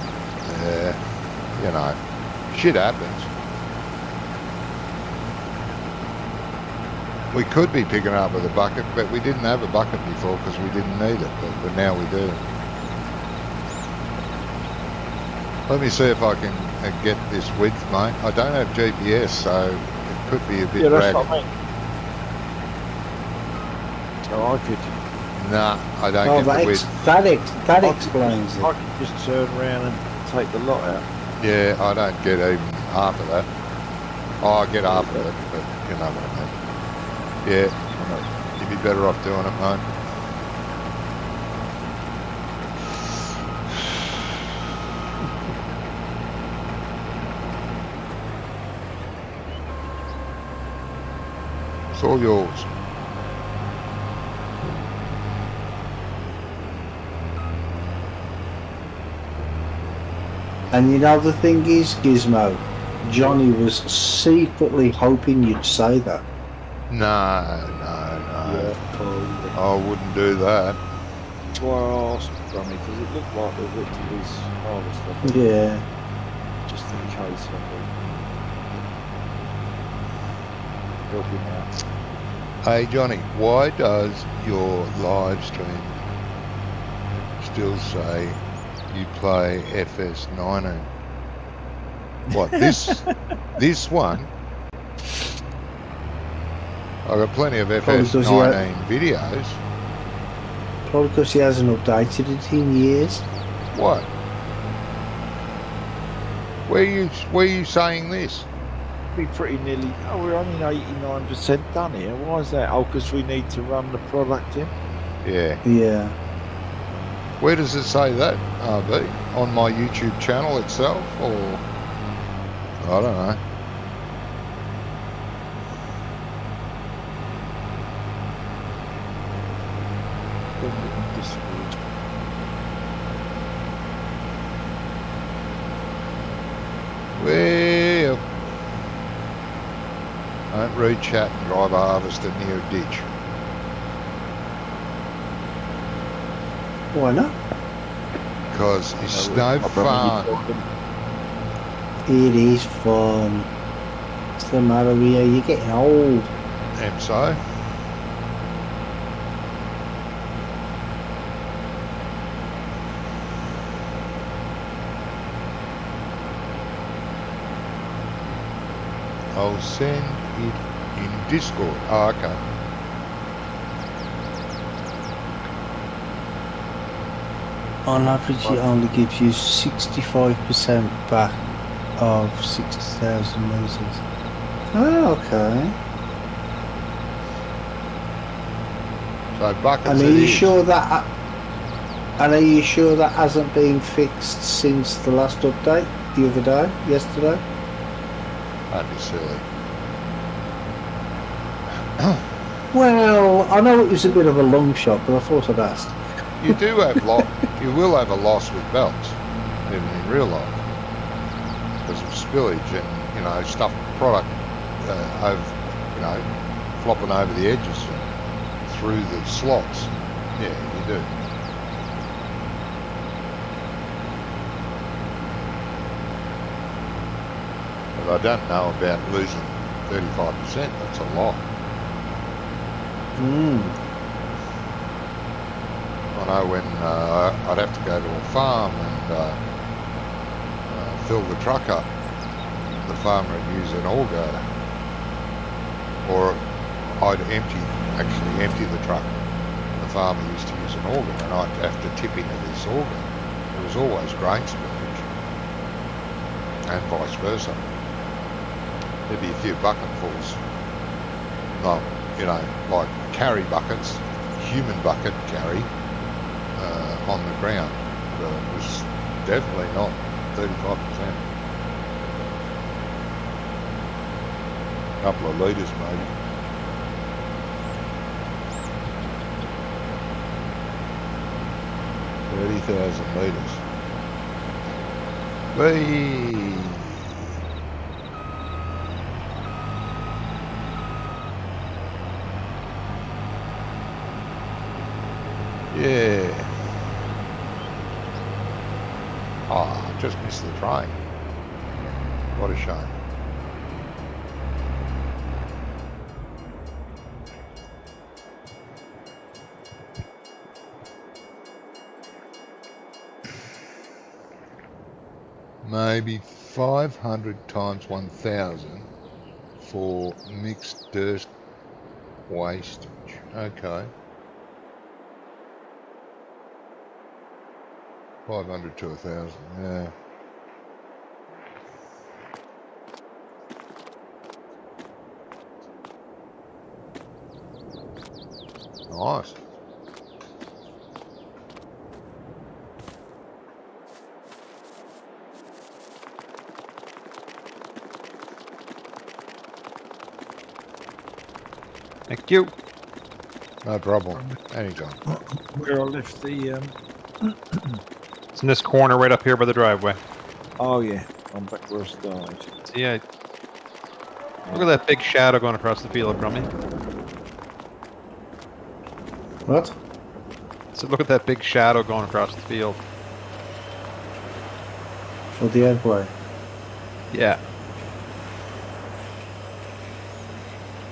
Speaker 2: you know, shit happens. We could be picking it up with a bucket, but we didn't have a bucket before because we didn't need it, but now we do. Let me see if I can get this width, mate. I don't have GPS, so it could be a bit
Speaker 1: Yeah, that's
Speaker 2: ragged.
Speaker 1: what I mean. So I could,
Speaker 2: Nah, I don't
Speaker 3: Oh,
Speaker 2: get the
Speaker 3: that
Speaker 2: width.
Speaker 3: that explains
Speaker 1: I
Speaker 3: it.
Speaker 1: could just turn around and take the lot out.
Speaker 2: Yeah, I don't get even half of that. Oh, I get half of it, but you know what I mean. Yeah, you'd be better off doing it, mate. It's all yours.
Speaker 3: And you know the thing is, Gizmo, Johnny was secretly hoping you'd say that.
Speaker 2: No. I wouldn't do that.
Speaker 1: That's why I asked Brummy, because it looked like the width of his harvester.
Speaker 3: Yeah.
Speaker 1: Just in case, I thought. Help him out.
Speaker 2: Hey Johnny, why does your live stream still say you play FS19? What, this one? I've got plenty of
Speaker 3: Probably because
Speaker 2: FS19 videos.
Speaker 3: Probably because he hasn't updated it in years.
Speaker 2: What? Where you saying this?
Speaker 1: Be pretty nearly. Oh, we're only 89% done here. Why is that? Oh, because we need to run the product in.
Speaker 2: Yeah.
Speaker 3: Yeah.
Speaker 2: Where does it say that, RB? On my YouTube channel itself, or I don't know.
Speaker 1: Then we can disagree.
Speaker 2: Well, don't read chat and drive a harvester near a ditch.
Speaker 3: Why not?
Speaker 2: Because it's no fun.
Speaker 3: It is fun. What's the matter with you? You're getting old.
Speaker 2: And so, I'll send it in Discord. Oh, okay.
Speaker 3: On average, it only gives you 65% back of 60,000 metres. Oh, okay.
Speaker 2: So buckets
Speaker 3: And are
Speaker 2: it
Speaker 3: you
Speaker 2: is.
Speaker 3: sure that? And are you sure that hasn't been fixed since the last update the other day, yesterday?
Speaker 2: Don't be silly.
Speaker 3: Well, I know it was a bit of a long shot, but I thought I'd ask.
Speaker 2: You do have you will have a loss with belts, even in real life, because of spillage and stuff product over flopping over the edges and through the slots. Yeah, you do. But I don't know about losing 35%. That's a lot. I know when I'd have to go to a farm and fill the truck up, the farmer would use an auger, or I'd actually empty the truck. The farmer used to use an auger, and I'd have to tip into this auger. There was always grain spillage, and vice versa. There'd be a few bucketfuls, like carry buckets, human bucket carry, on the ground, but it was definitely not 35%. A couple of litres maybe. $30,000 litres. Whee! Yeah. Oh, I just missed the train. What a shame. Maybe 500 times 1,000 for mixed dirt wastage. Okay. 500 to 1,000, yeah. Nice.
Speaker 4: Thank you.
Speaker 2: No problem. Anytime.
Speaker 1: Where I left the.
Speaker 4: It's in this corner right up here by the driveway.
Speaker 1: Oh yeah, I'm back where I started.
Speaker 4: See, look at that big shadow going across the field from me.
Speaker 3: What?
Speaker 4: So look at that big shadow going across the field.
Speaker 3: For the headway?
Speaker 4: Yeah.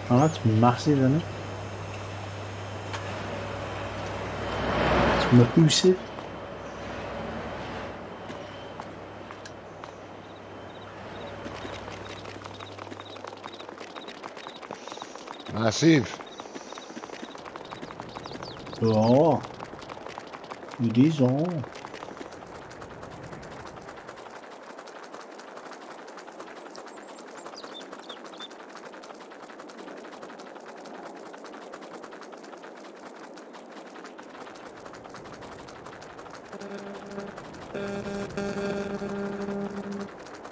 Speaker 3: Oh, that's massive, isn't it? It's massive.
Speaker 2: Massive.
Speaker 3: Oh, it is on.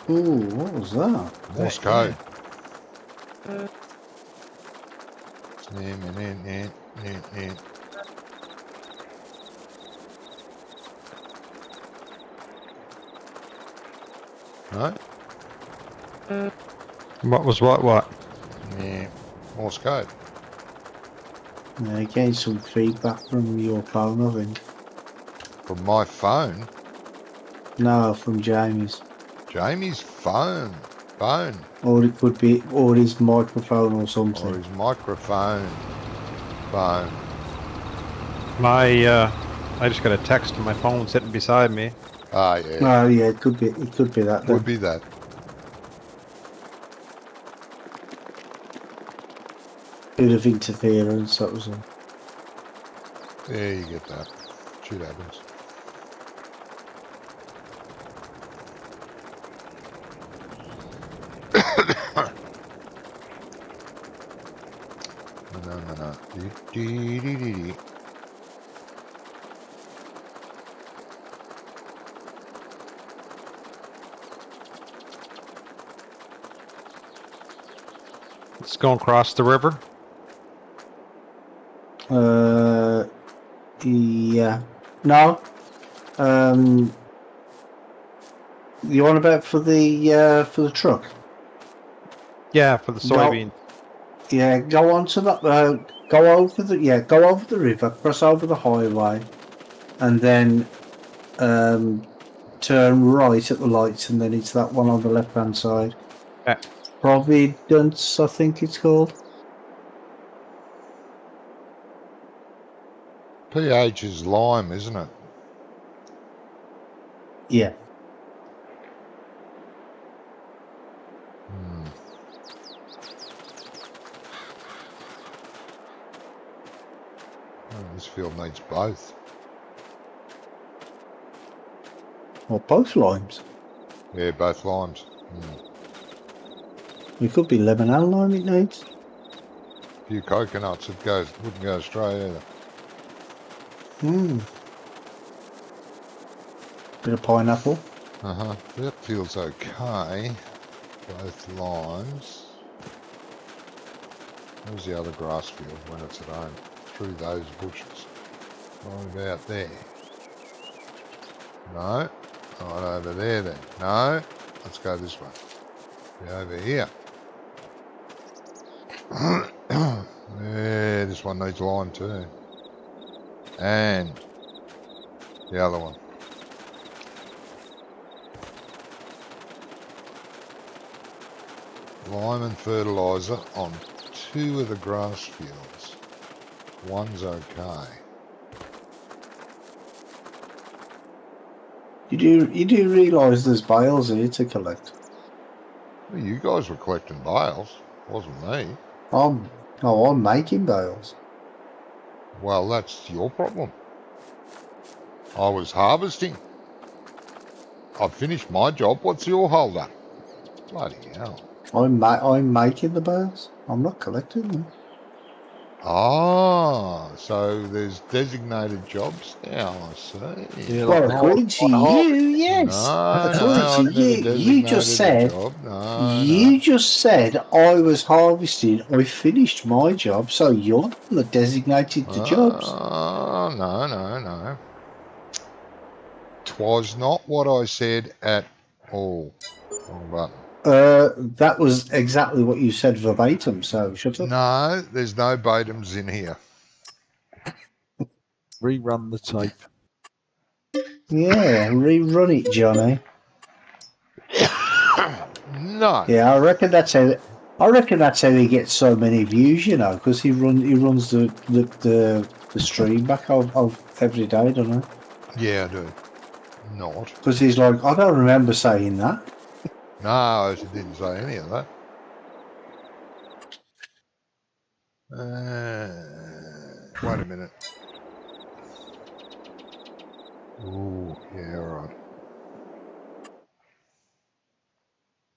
Speaker 3: Ooh, what was that?
Speaker 2: Morse code. No?
Speaker 4: What was what?
Speaker 2: Yeah. Morse code.
Speaker 3: Yeah, getting some feedback from your phone, I think.
Speaker 2: From my phone.
Speaker 3: No, from Jamie's.
Speaker 2: Jamie's phone.
Speaker 3: Or it could be, or his microphone or
Speaker 2: Or
Speaker 3: something.
Speaker 2: his microphone. Phone.
Speaker 4: My I just got a text on my phone sitting beside me.
Speaker 2: Ah, yeah.
Speaker 3: Oh yeah, it could be that. Then.
Speaker 2: Would be that.
Speaker 3: Bit of interference, that was all.
Speaker 2: Yeah, you get that. Shit happens. No. Dee.
Speaker 4: It's going across the river.
Speaker 3: Yeah. No. You on about for the truck?
Speaker 4: Yeah, for the soybean.
Speaker 3: Yeah, go on to that. Go over the river, cross over the highway, and then turn right at the lights, and then it's that one on the left-hand side.
Speaker 4: Yeah.
Speaker 3: Providence, I think it's called.
Speaker 2: PH is lime, isn't it?
Speaker 3: Yeah.
Speaker 2: Oh, this field needs both.
Speaker 3: Or both limes.
Speaker 2: Yeah, both limes.
Speaker 3: It could be lemon and lime it needs.
Speaker 2: A few coconuts, wouldn't go straight either.
Speaker 3: Bit of pineapple.
Speaker 2: That feels okay. Both lines. Where's the other grass field when it's at home? Through those bushes. Right about there. No. Right over there then. No. Let's go this way. Be over here. Yeah, this one needs line too. And the other one. Lime and fertiliser on 2 of the grass fields. One's okay.
Speaker 3: You do realise there's bales here to collect?
Speaker 2: Well, you guys were collecting bales, wasn't me.
Speaker 3: I'm making bales.
Speaker 2: Well, that's your problem. I was harvesting. I finished my job. What's your hold up? Bloody hell.
Speaker 3: I'm making the bales. I'm not collecting them.
Speaker 2: Ah, so there's designated jobs now, I see.
Speaker 1: Yeah,
Speaker 3: Well,
Speaker 1: like
Speaker 3: according to you, yes. According to you just said you just said I was harvesting. I finished my job, so you're the one that designated the jobs.
Speaker 2: Oh, no. 'Twas not what I said at all. Wrong button.
Speaker 3: That was exactly what you said verbatim. So shut up.
Speaker 2: No, there's no Botums in here.
Speaker 1: rerun the tape.
Speaker 3: Yeah, rerun it, Johnny.
Speaker 2: No.
Speaker 3: Yeah, I reckon that's how. I reckon that's how he gets so many views. You know, because he runs the stream back of every day, don't he?
Speaker 2: Yeah, I do. Not.
Speaker 3: Because he's like, I don't remember saying that.
Speaker 2: No, I didn't say any of that. Wait a minute. Ooh, yeah, all right.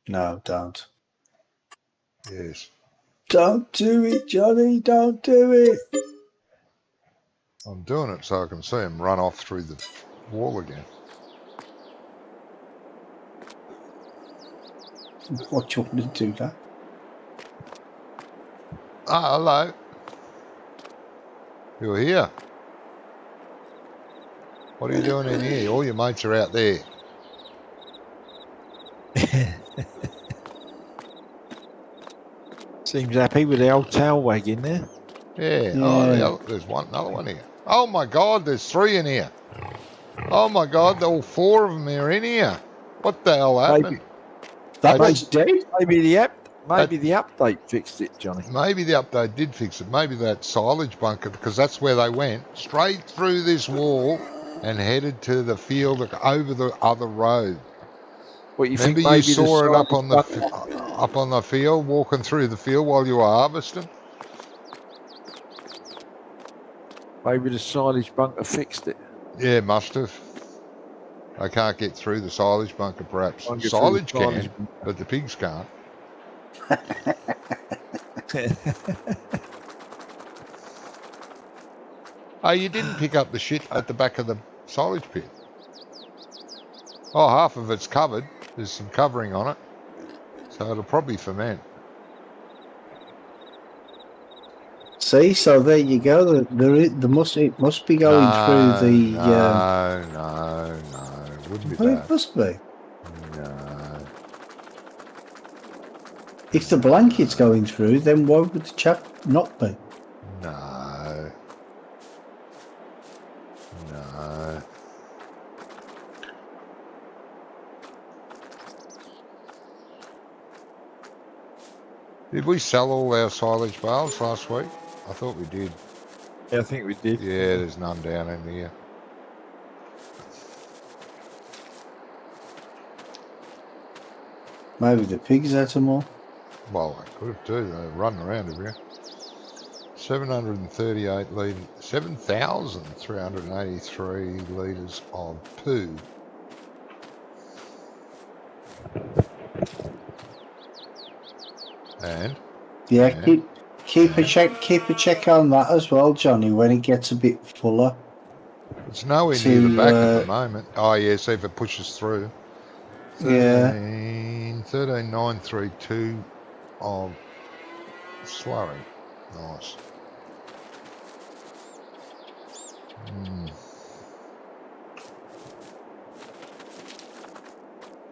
Speaker 3: No, don't.
Speaker 2: Yes.
Speaker 3: Don't do it, Johnny. Don't do it.
Speaker 2: I'm doing it so I can see him run off through the wall again.
Speaker 3: What do you want to do that?
Speaker 2: Ah, hello. You're here. What are you doing in here? All your mates are out there.
Speaker 1: Seems happy with the old tail wagging there.
Speaker 2: Yeah.
Speaker 3: Yeah.
Speaker 2: Oh, there's another one here. Oh my God, there's 3 in here. Oh my God, all 4 of them are in here. What the hell happened?
Speaker 3: That
Speaker 1: Maybe-
Speaker 3: was dead.
Speaker 1: Maybe the update fixed it, Johnny.
Speaker 2: Maybe the update did fix it. Maybe that silage bunker, because that's where they went, straight through this wall and headed to the field over the other road.
Speaker 1: What you
Speaker 2: Remember
Speaker 1: think?
Speaker 2: you
Speaker 1: Maybe
Speaker 2: saw it up on the
Speaker 1: silage
Speaker 2: up on the field, walking through the field while you were harvesting?
Speaker 1: maybe the silage bunker fixed it.
Speaker 2: Yeah, must have. I can't get through the silage bunker, perhaps.
Speaker 1: Can't get through the
Speaker 2: Silage can,
Speaker 1: silage
Speaker 2: but the pigs can't. Oh, you didn't pick up the shit at the back of the silage pit. Oh, half of it's covered. There's some covering on it. So it'll probably ferment.
Speaker 3: See, so there you go. It must be going through the.
Speaker 2: No. Wouldn't be
Speaker 3: Well,
Speaker 2: that.
Speaker 3: it must be.
Speaker 2: No.
Speaker 3: If the blanket's going through, then why would the chap not be?
Speaker 2: No. Did we sell all our silage bales last week? I thought we did.
Speaker 1: Yeah, I think we did.
Speaker 2: Yeah, there's none down in here.
Speaker 3: Maybe the pigs had some more.
Speaker 2: Well, I could have too. They're running around over here. 738 litres, 7,383 litres of poo. And
Speaker 3: Yeah,
Speaker 2: Yeah.
Speaker 3: keep a check on that as well, Johnny. When it gets a bit fuller,
Speaker 2: It's nowhere near the
Speaker 3: To,
Speaker 2: back at the moment. Oh, yeah, see if it pushes through.
Speaker 3: Yeah.
Speaker 2: 13,932 of slurry. Nice.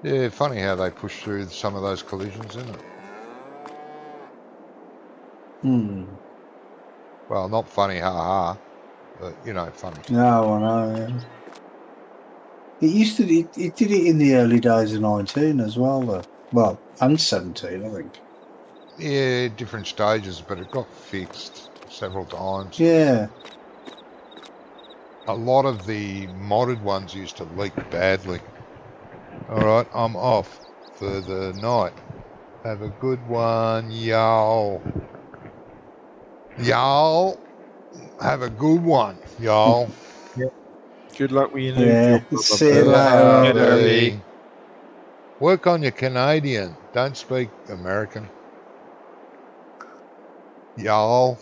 Speaker 2: Yeah, funny how they push through some of those collisions, isn't it? Well, not funny, ha, but, you know, funny.
Speaker 3: No, I know. Yeah. It used to. It did it in the early days of 19 as well, though. Well, and 17, I think.
Speaker 2: Yeah, different stages, but it got fixed several times.
Speaker 3: Yeah.
Speaker 2: A lot of the modded ones used to leak badly. Alright, I'm off for the night. Have a good one, y'all. Y'all. Have a good one, y'all.
Speaker 1: Good luck with your new
Speaker 3: Yeah.
Speaker 1: job.
Speaker 3: See you
Speaker 2: Bye,
Speaker 3: later,
Speaker 4: Harvey.
Speaker 2: Harvey. Work on your Canadian. Don't speak American. Y'all.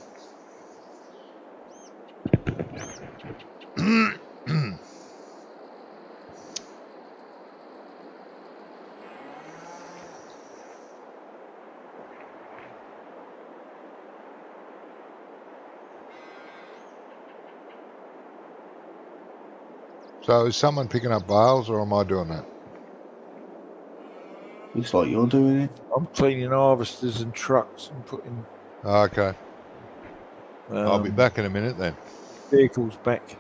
Speaker 2: So is someone picking up bales or am I doing that?
Speaker 3: Looks like you're doing it.
Speaker 1: I'm cleaning harvesters and trucks and putting
Speaker 2: Okay. I'll be back in a minute then.
Speaker 1: vehicles back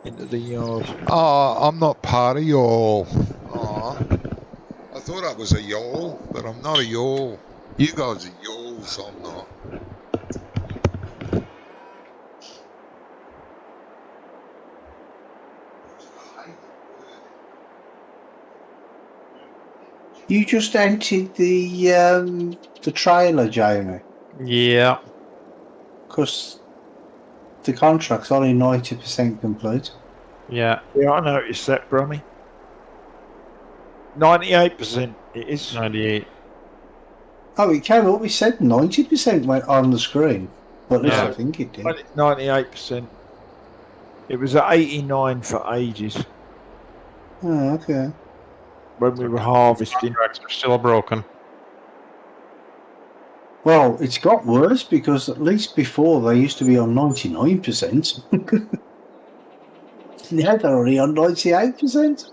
Speaker 1: into the yard.
Speaker 2: Oh, I'm not part of y'all. Oh, I thought I was a y'all, but I'm not a y'all. You guys are y'alls, I'm not.
Speaker 3: You just entered the trailer, Jamie,
Speaker 4: Yeah.
Speaker 3: because the contract's only 90% complete.
Speaker 4: Yeah.
Speaker 1: Yeah, I noticed that, Brummy. 98% it is.
Speaker 4: 98.
Speaker 3: Oh, it came up. It said 90% went on the screen. But at least
Speaker 4: Yeah.
Speaker 3: I think it did.
Speaker 1: 98%. It was at 89 for ages
Speaker 3: Oh, okay.
Speaker 1: when we were harvesting.
Speaker 4: Contracts are still broken.
Speaker 3: Well, it's got worse because at least before they used to be on 99%. Now they're only on 98%.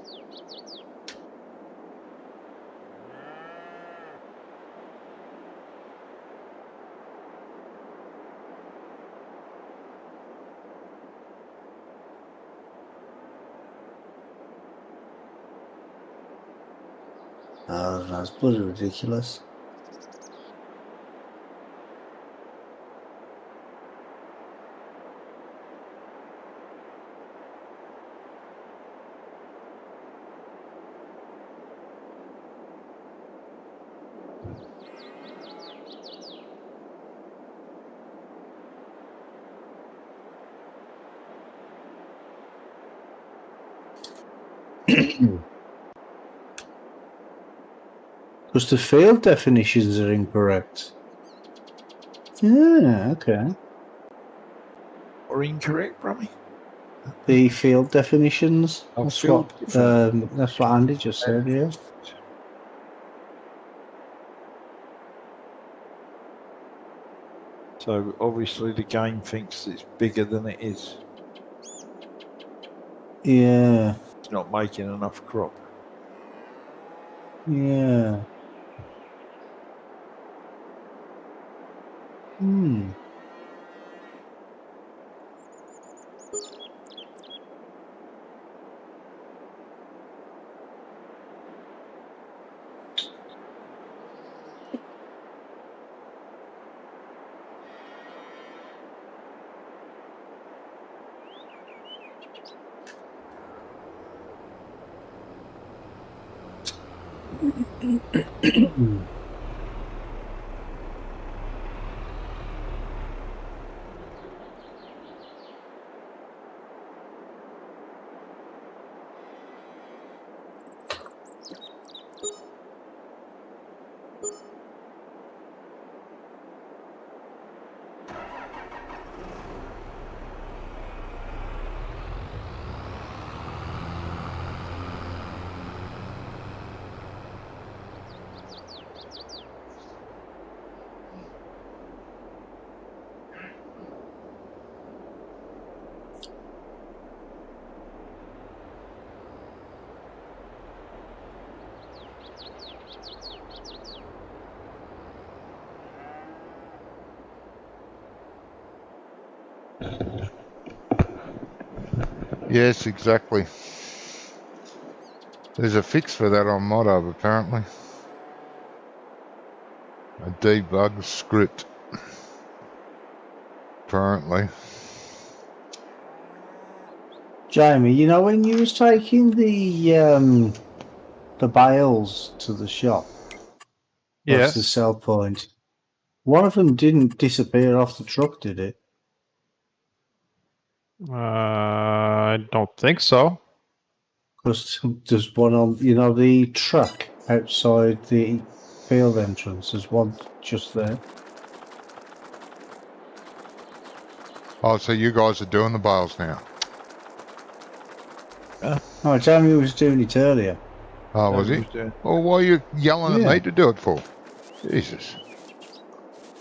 Speaker 3: Oh, that's bloody ridiculous. Because the field definitions are incorrect. Yeah, okay.
Speaker 1: Or incorrect, Brummy?
Speaker 3: The field definitions.
Speaker 1: Oh,
Speaker 3: That's
Speaker 1: field
Speaker 3: what
Speaker 1: definitions.
Speaker 3: that's what Andy just said, yeah.
Speaker 1: So obviously the game thinks it's bigger than it is.
Speaker 3: Yeah.
Speaker 1: It's not making enough crop.
Speaker 3: Yeah. Hmm.
Speaker 2: Yes, exactly. There's a fix for that on Modob, apparently. A debug script, apparently.
Speaker 3: Jamie, you know when you was taking the bales to the shop,
Speaker 4: Yes.
Speaker 3: to the sell point, one of them didn't disappear off the truck, did it?
Speaker 4: I don't think so.
Speaker 3: Because there's one on, you know, the truck outside the field entrance. There's one just there.
Speaker 2: Oh, so you guys are doing the bales now?
Speaker 3: Oh, Jamie was doing it earlier.
Speaker 2: Oh, was he? Well, why are you yelling at me to do it for? Jesus.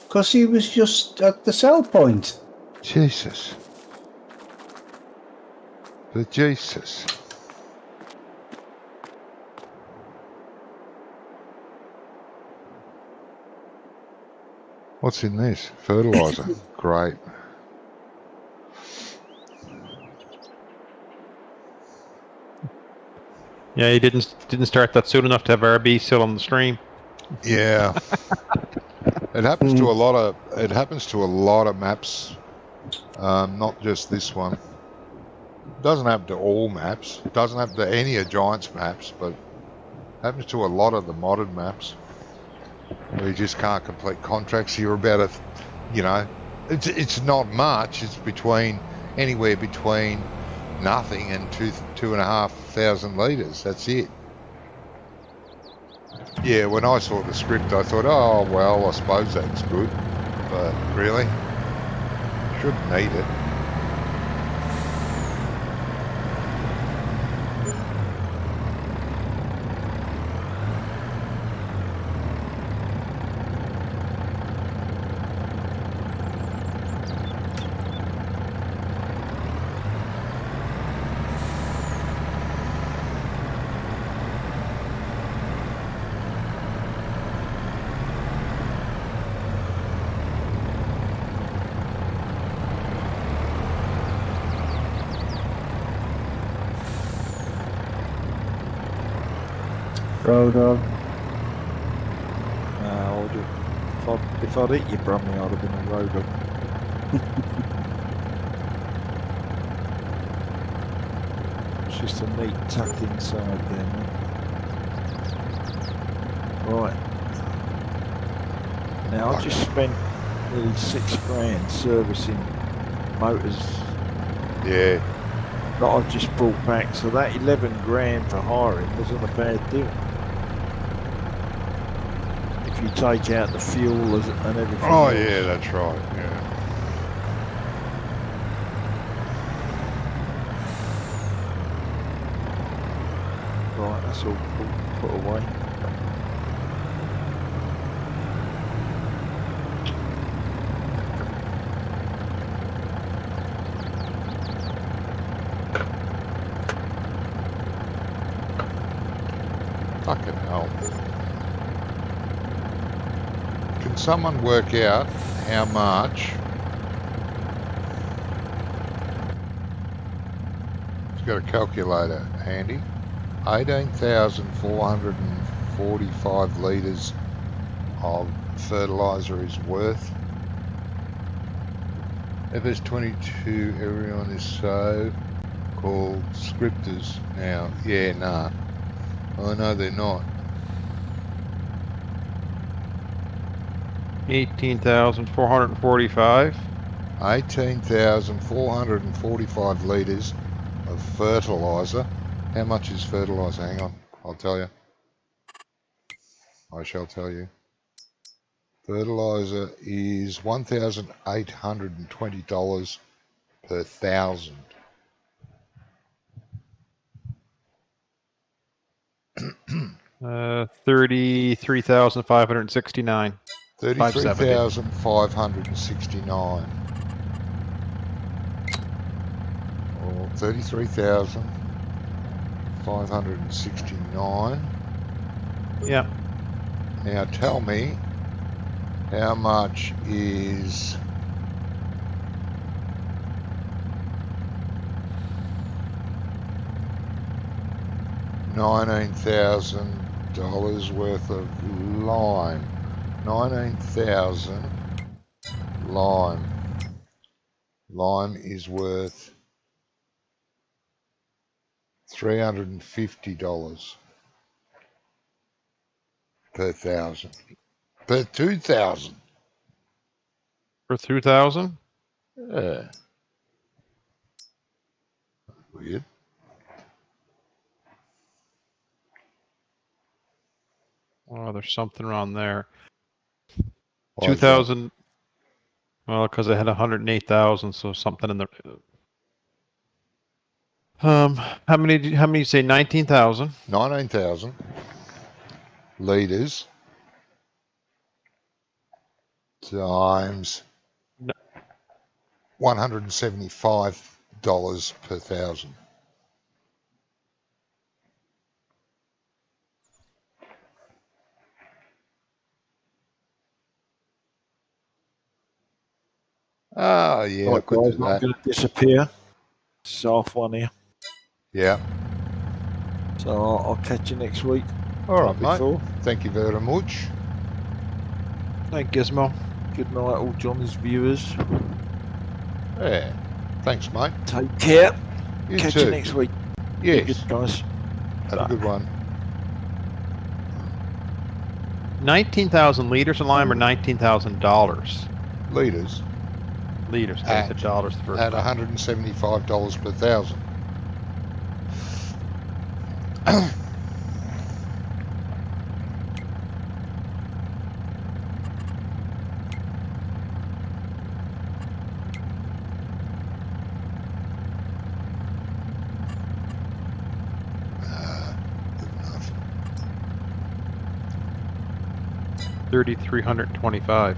Speaker 3: Because he was just at the sell point.
Speaker 2: Jesus. The Jesus. What's in this? Fertilizer. Great.
Speaker 4: Yeah, he didn't start that soon enough to have RB still on the stream.
Speaker 2: Yeah. It happens to a lot of maps. Not just this one. It doesn't happen to all maps. It doesn't happen to any of Giants maps, but it happens to a lot of the modded maps. Where you just can't complete contracts. You're about it's not much. It's anywhere between nothing and 2,500 litres. That's it. Yeah, when I saw the script, I thought, oh, well, I suppose that's good. But really, shouldn't need it.
Speaker 3: Road dog.
Speaker 1: If I'd hit you, Brummy, I'd have been a road dog. It's just a neat tuck inside there, mate. Right. Now, I just spent nearly £6,000 servicing motors
Speaker 2: Yeah.
Speaker 1: that I've just brought back, so that 11 grand for hiring wasn't a bad deal. If you take out the fuel and everything
Speaker 2: Oh,
Speaker 1: else.
Speaker 2: yeah, that's right. Yeah.
Speaker 1: Right, that's all put away.
Speaker 2: Fucking hell. Can someone work out how much? It's got a calculator handy. 18,445 litres of fertiliser is worth. FS22, everyone is so called scripters now. Yeah, nah. Oh no, they're not.
Speaker 4: 18,445.
Speaker 2: 18,445 litres of fertiliser. How much is fertiliser? Hang on, I'll tell you. I shall tell you. Fertiliser is $1,820 per 1,000.
Speaker 4: Uh, 33,569.
Speaker 2: 33,569. Or 33,569.
Speaker 4: Yeah.
Speaker 2: Now tell me how much is $19,000 worth of lime. 19,000 lime. Lime is worth $350 per thousand. Per 2,000.
Speaker 4: For 2,000?
Speaker 2: Yeah. Weird.
Speaker 4: Oh, there's something around there.
Speaker 2: Why is that?
Speaker 4: 2,000. Well, because I had 108,000, so something in the. How many you say? 19,000.
Speaker 2: 19,000 litres times
Speaker 4: No.
Speaker 2: $175 per thousand. Oh, yeah, I
Speaker 1: Right,
Speaker 2: could
Speaker 1: guys,
Speaker 2: do
Speaker 1: I'm
Speaker 2: that.
Speaker 1: going to disappear. It's half one here.
Speaker 2: Yeah.
Speaker 1: So I'll catch you next week.
Speaker 2: All
Speaker 1: like
Speaker 2: right, mate.
Speaker 1: before.
Speaker 2: Thank you very much.
Speaker 4: Thank Gizmo.
Speaker 1: Good night, all John's viewers.
Speaker 2: Yeah. Thanks, mate.
Speaker 1: Take care.
Speaker 2: You
Speaker 1: Catch
Speaker 2: too.
Speaker 1: you next week. Be
Speaker 2: Yes.
Speaker 1: good, guys.
Speaker 2: Have a good one.
Speaker 4: 19,000 liters of lime or $19,000
Speaker 2: Litres
Speaker 4: liters. Okay, I said dollars the first
Speaker 2: at
Speaker 4: time.
Speaker 2: $175 per thousand. Good enough.
Speaker 4: 3,325.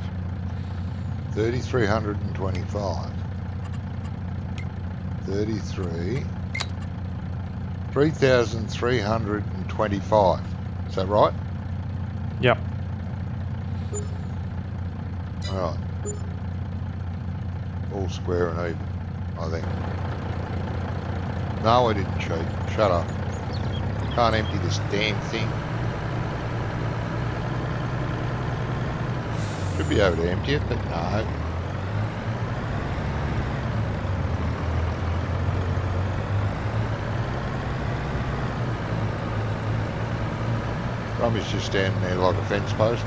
Speaker 2: 3,325. 3,325. Is that right?
Speaker 4: Yep.
Speaker 2: All right. All square and even, I think. No, I didn't cheat. Shut up. Can't empty this damn thing. Should be able to empty it, but no. Rommy's just standing there like a fence post.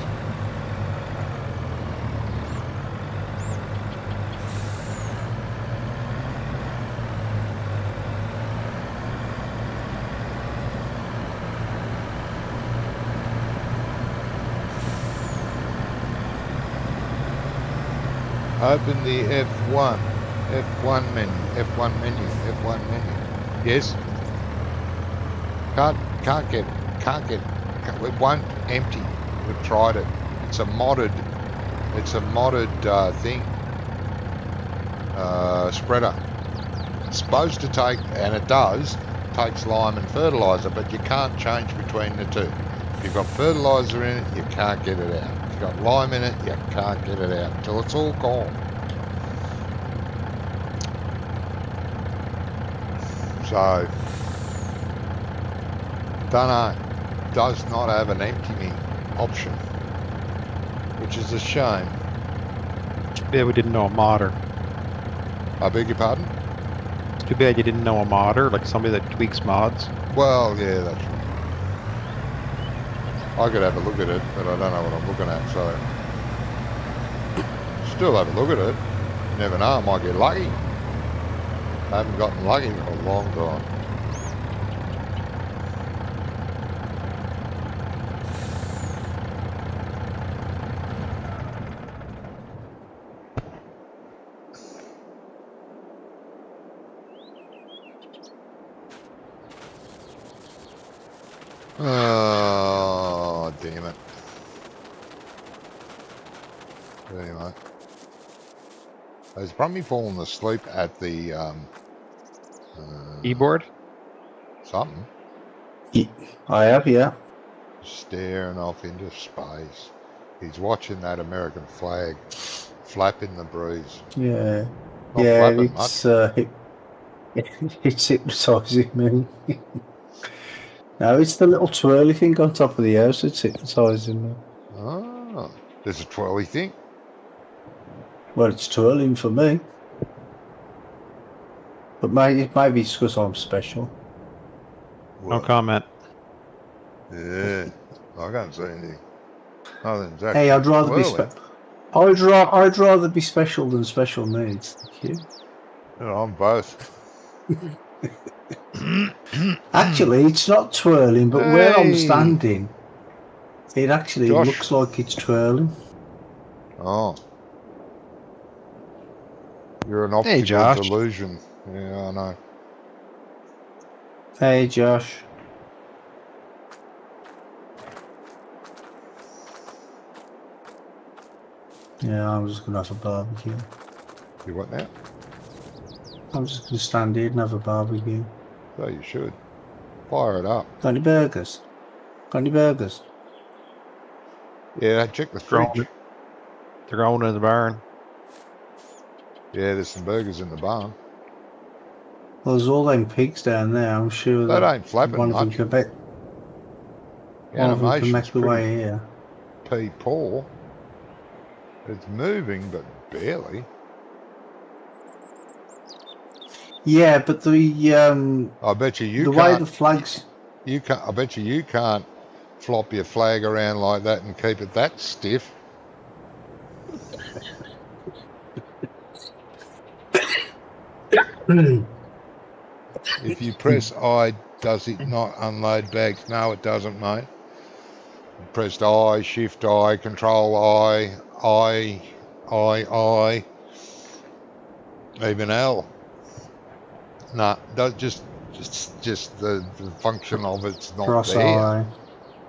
Speaker 2: Open the F1 menu, F1 menu. Yes? Can't get, it won't empty. We've tried it. It's a modded thing. Spreader. It's supposed to take, and it does, takes lime and fertilizer, but you can't change between the two. If you've got fertilizer in it, you can't get it out. If you've got lime in it, you can't get it out until it's all gone. So, dunno, does not have an empty me option, which is a shame.
Speaker 4: Yeah, we didn't know a modder.
Speaker 2: I beg your pardon?
Speaker 4: It's too bad you didn't know a modder, like somebody that tweaks mods.
Speaker 2: Well, yeah, that's right. I could have a look at it, but I don't know what I'm looking at, so still have a look at it. You never know, I might get lucky. I haven't gotten lucky for a long time. Oh, damn it. Anyway. He's probably fallen asleep at the,
Speaker 4: E-board?
Speaker 2: something.
Speaker 3: I have, yeah.
Speaker 2: Staring off into space. He's watching that American flag flap in the breeze.
Speaker 3: Yeah.
Speaker 2: Not
Speaker 3: Yeah,
Speaker 2: flapping
Speaker 3: it's hypnotising me. No, it's the little twirly thing on top of the house that's hypnotising me.
Speaker 2: Oh, there's a twirly thing.
Speaker 3: Well, it's twirling for me. But maybe it's because I'm special.
Speaker 4: No
Speaker 2: Well,
Speaker 4: comment.
Speaker 2: yeah, I can't say anything. Other than
Speaker 3: Hey, I'd rather be
Speaker 2: twirling.
Speaker 3: I'd rather be special than special needs. Thank you.
Speaker 2: I'm both.
Speaker 3: Actually, it's not twirling, but where I'm
Speaker 2: Hey.
Speaker 3: standing, it actually
Speaker 2: Josh.
Speaker 3: looks like it's twirling.
Speaker 2: Oh. You're an
Speaker 4: Hey,
Speaker 2: optical
Speaker 4: Josh.
Speaker 2: delusion. Yeah, I know.
Speaker 3: Hey, Josh. Yeah, I'm just gonna have a barbecue.
Speaker 2: You what now?
Speaker 3: I'm just gonna stand here and have a barbecue.
Speaker 2: So you should. Fire it up.
Speaker 3: Got any burgers? Got any burgers?
Speaker 2: Yeah, check the
Speaker 4: Throw
Speaker 2: fridge.
Speaker 4: it. They're going in the barn.
Speaker 2: Yeah, there's some burgers in the barn.
Speaker 3: Well, there's all them pigs down there. I'm sure
Speaker 2: That
Speaker 3: that
Speaker 2: ain't flapping
Speaker 3: one of them
Speaker 2: much.
Speaker 3: can make,
Speaker 2: The
Speaker 3: one of them can
Speaker 2: animation's
Speaker 3: make the
Speaker 2: pretty
Speaker 3: way here.
Speaker 2: poor. It's moving, but barely.
Speaker 3: Yeah, but the
Speaker 2: I bet you
Speaker 3: the way
Speaker 2: can't.
Speaker 3: the flags.
Speaker 2: You can't. I bet you can't flop your flag around like that and keep it that stiff. If you press I, does it not unload bags? No, it doesn't, mate. Pressed I, Shift I, Control I, even L. Nah, just the function of it's not
Speaker 3: Cross
Speaker 2: there.
Speaker 3: eye.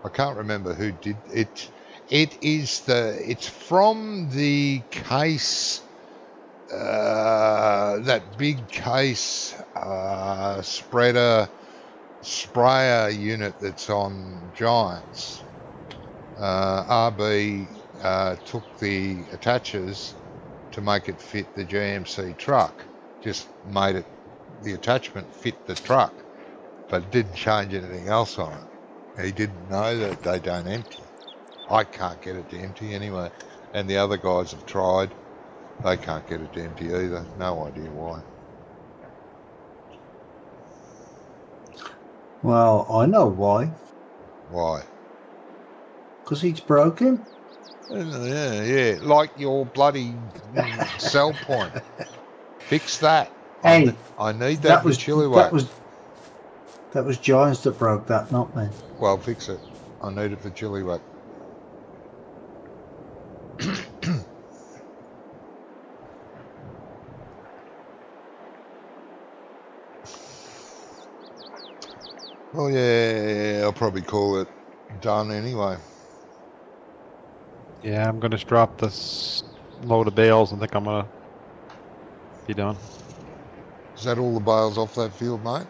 Speaker 2: I can't remember who did it. It's from the case, that big case sprayer unit that's on Giants. RB took the attachers to make it fit the GMC truck. Just made the attachment fit the truck, but didn't change anything else on it. He didn't know that they don't empty. I can't get it to empty anyway. And the other guys have tried. They can't get it to empty either. No idea why.
Speaker 3: Well, I know why.
Speaker 2: Why?
Speaker 3: Because it's broken.
Speaker 2: Yeah. Like your bloody cell point. Fix that.
Speaker 3: Hey,
Speaker 2: I need that for chili
Speaker 3: that
Speaker 2: wax.
Speaker 3: that was Giants that broke that, not me.
Speaker 2: Well, fix it. I need it for chili wax. Well, yeah, I'll probably call it done anyway.
Speaker 4: Yeah, I'm gonna drop this load of bales and think I'm gonna be done.
Speaker 2: Is that all the bales off that field, mate?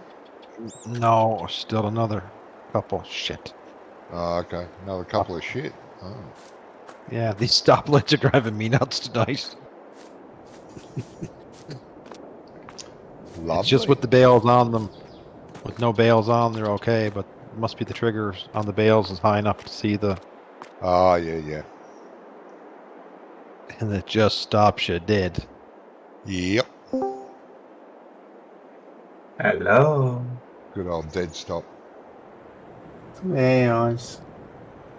Speaker 4: No, still another couple. Shit.
Speaker 2: Oh, okay. Another couple of shit. Oh.
Speaker 4: Yeah, these stoplights are driving me nuts tonight.
Speaker 2: Lovely.
Speaker 4: It's just with the bales on them. With no bales on, they're okay, but it must be the triggers on the bales is high enough to see the,
Speaker 2: Oh, yeah.
Speaker 4: and it just stops you dead.
Speaker 2: Yep.
Speaker 5: Hello.
Speaker 2: Good old dead stop.
Speaker 3: Hey, guys.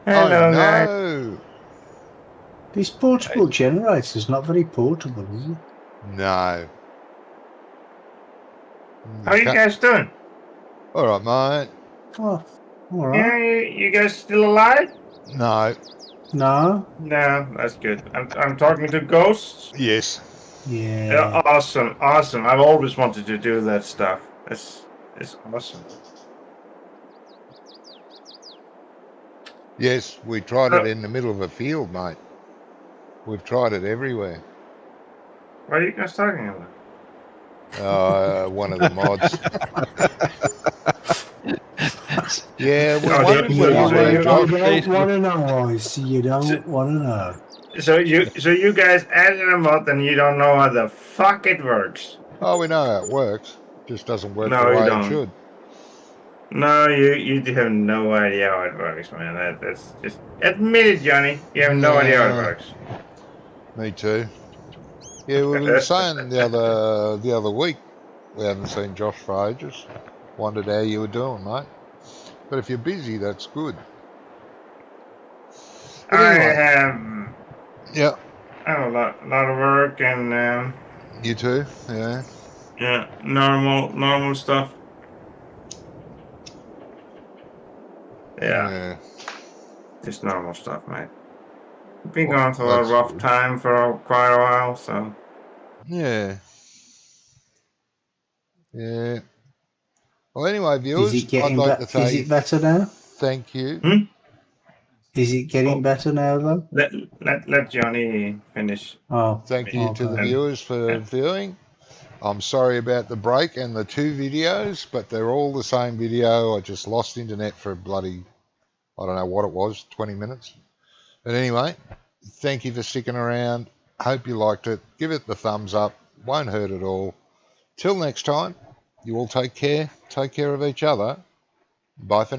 Speaker 5: Hello,
Speaker 2: oh,
Speaker 5: guys.
Speaker 2: no.
Speaker 3: This portable generator is not very portable, is it?
Speaker 2: No.
Speaker 5: How you guys doing?
Speaker 2: All right, mate.
Speaker 3: Oh, all
Speaker 5: Yeah,
Speaker 3: right.
Speaker 5: you guys still alive?
Speaker 2: No.
Speaker 3: No.
Speaker 5: No, that's good. I'm talking to ghosts.
Speaker 2: Yes.
Speaker 3: Yeah.
Speaker 5: Yeah, awesome. I've always wanted to do that stuff. It's awesome.
Speaker 2: Yes, we tried it in the middle of a field, mate. We've tried it everywhere.
Speaker 5: What are you guys talking about?
Speaker 2: One of the mods. Yeah, we
Speaker 5: Oh,
Speaker 2: wondered
Speaker 5: you-
Speaker 2: where
Speaker 5: you-
Speaker 2: you were,
Speaker 5: you-
Speaker 2: Josh.
Speaker 3: don't want to know, Ice. You don't want to know.
Speaker 5: So you guys added a mod and you don't know how the fuck it works.
Speaker 2: Oh, we know how it works. Just doesn't work
Speaker 5: No,
Speaker 2: the
Speaker 5: you
Speaker 2: way
Speaker 5: don't.
Speaker 2: it should.
Speaker 5: No, you have no idea how it works, man. That's just admit it, Johnny. You have no idea how it
Speaker 2: Yeah.
Speaker 5: works.
Speaker 2: Me too. Yeah, we were saying the other week we haven't seen Josh for ages. Wondered how you were doing, mate. But if you're busy, that's good. But
Speaker 5: I
Speaker 2: anyway,
Speaker 5: have a lot of work and
Speaker 2: you too. Yeah.
Speaker 5: yeah, normal stuff. Yeah, just normal stuff, mate. Been
Speaker 2: Well,
Speaker 5: going through a
Speaker 2: that's
Speaker 5: rough
Speaker 2: good.
Speaker 5: time for quite a while, so
Speaker 2: Yeah. Yeah. Well, anyway,
Speaker 3: Is
Speaker 2: viewers,
Speaker 3: it
Speaker 2: I'd
Speaker 3: getting
Speaker 2: like to
Speaker 3: Is
Speaker 2: say
Speaker 3: it better now?
Speaker 2: thank you.
Speaker 3: Is it getting
Speaker 5: oh,
Speaker 3: better now, though?
Speaker 5: let Johnny finish.
Speaker 3: Oh,
Speaker 2: Thank you to the
Speaker 3: okay.
Speaker 2: viewers for viewing. I'm sorry about the break and the two videos, but they're all the same video. I just lost internet for bloody, I don't know what it was, 20 minutes. But anyway, thank you for sticking around. Hope you liked it. Give it the thumbs up. Won't hurt at all. Till next time, you all take care. Take care of each other. Bye for now.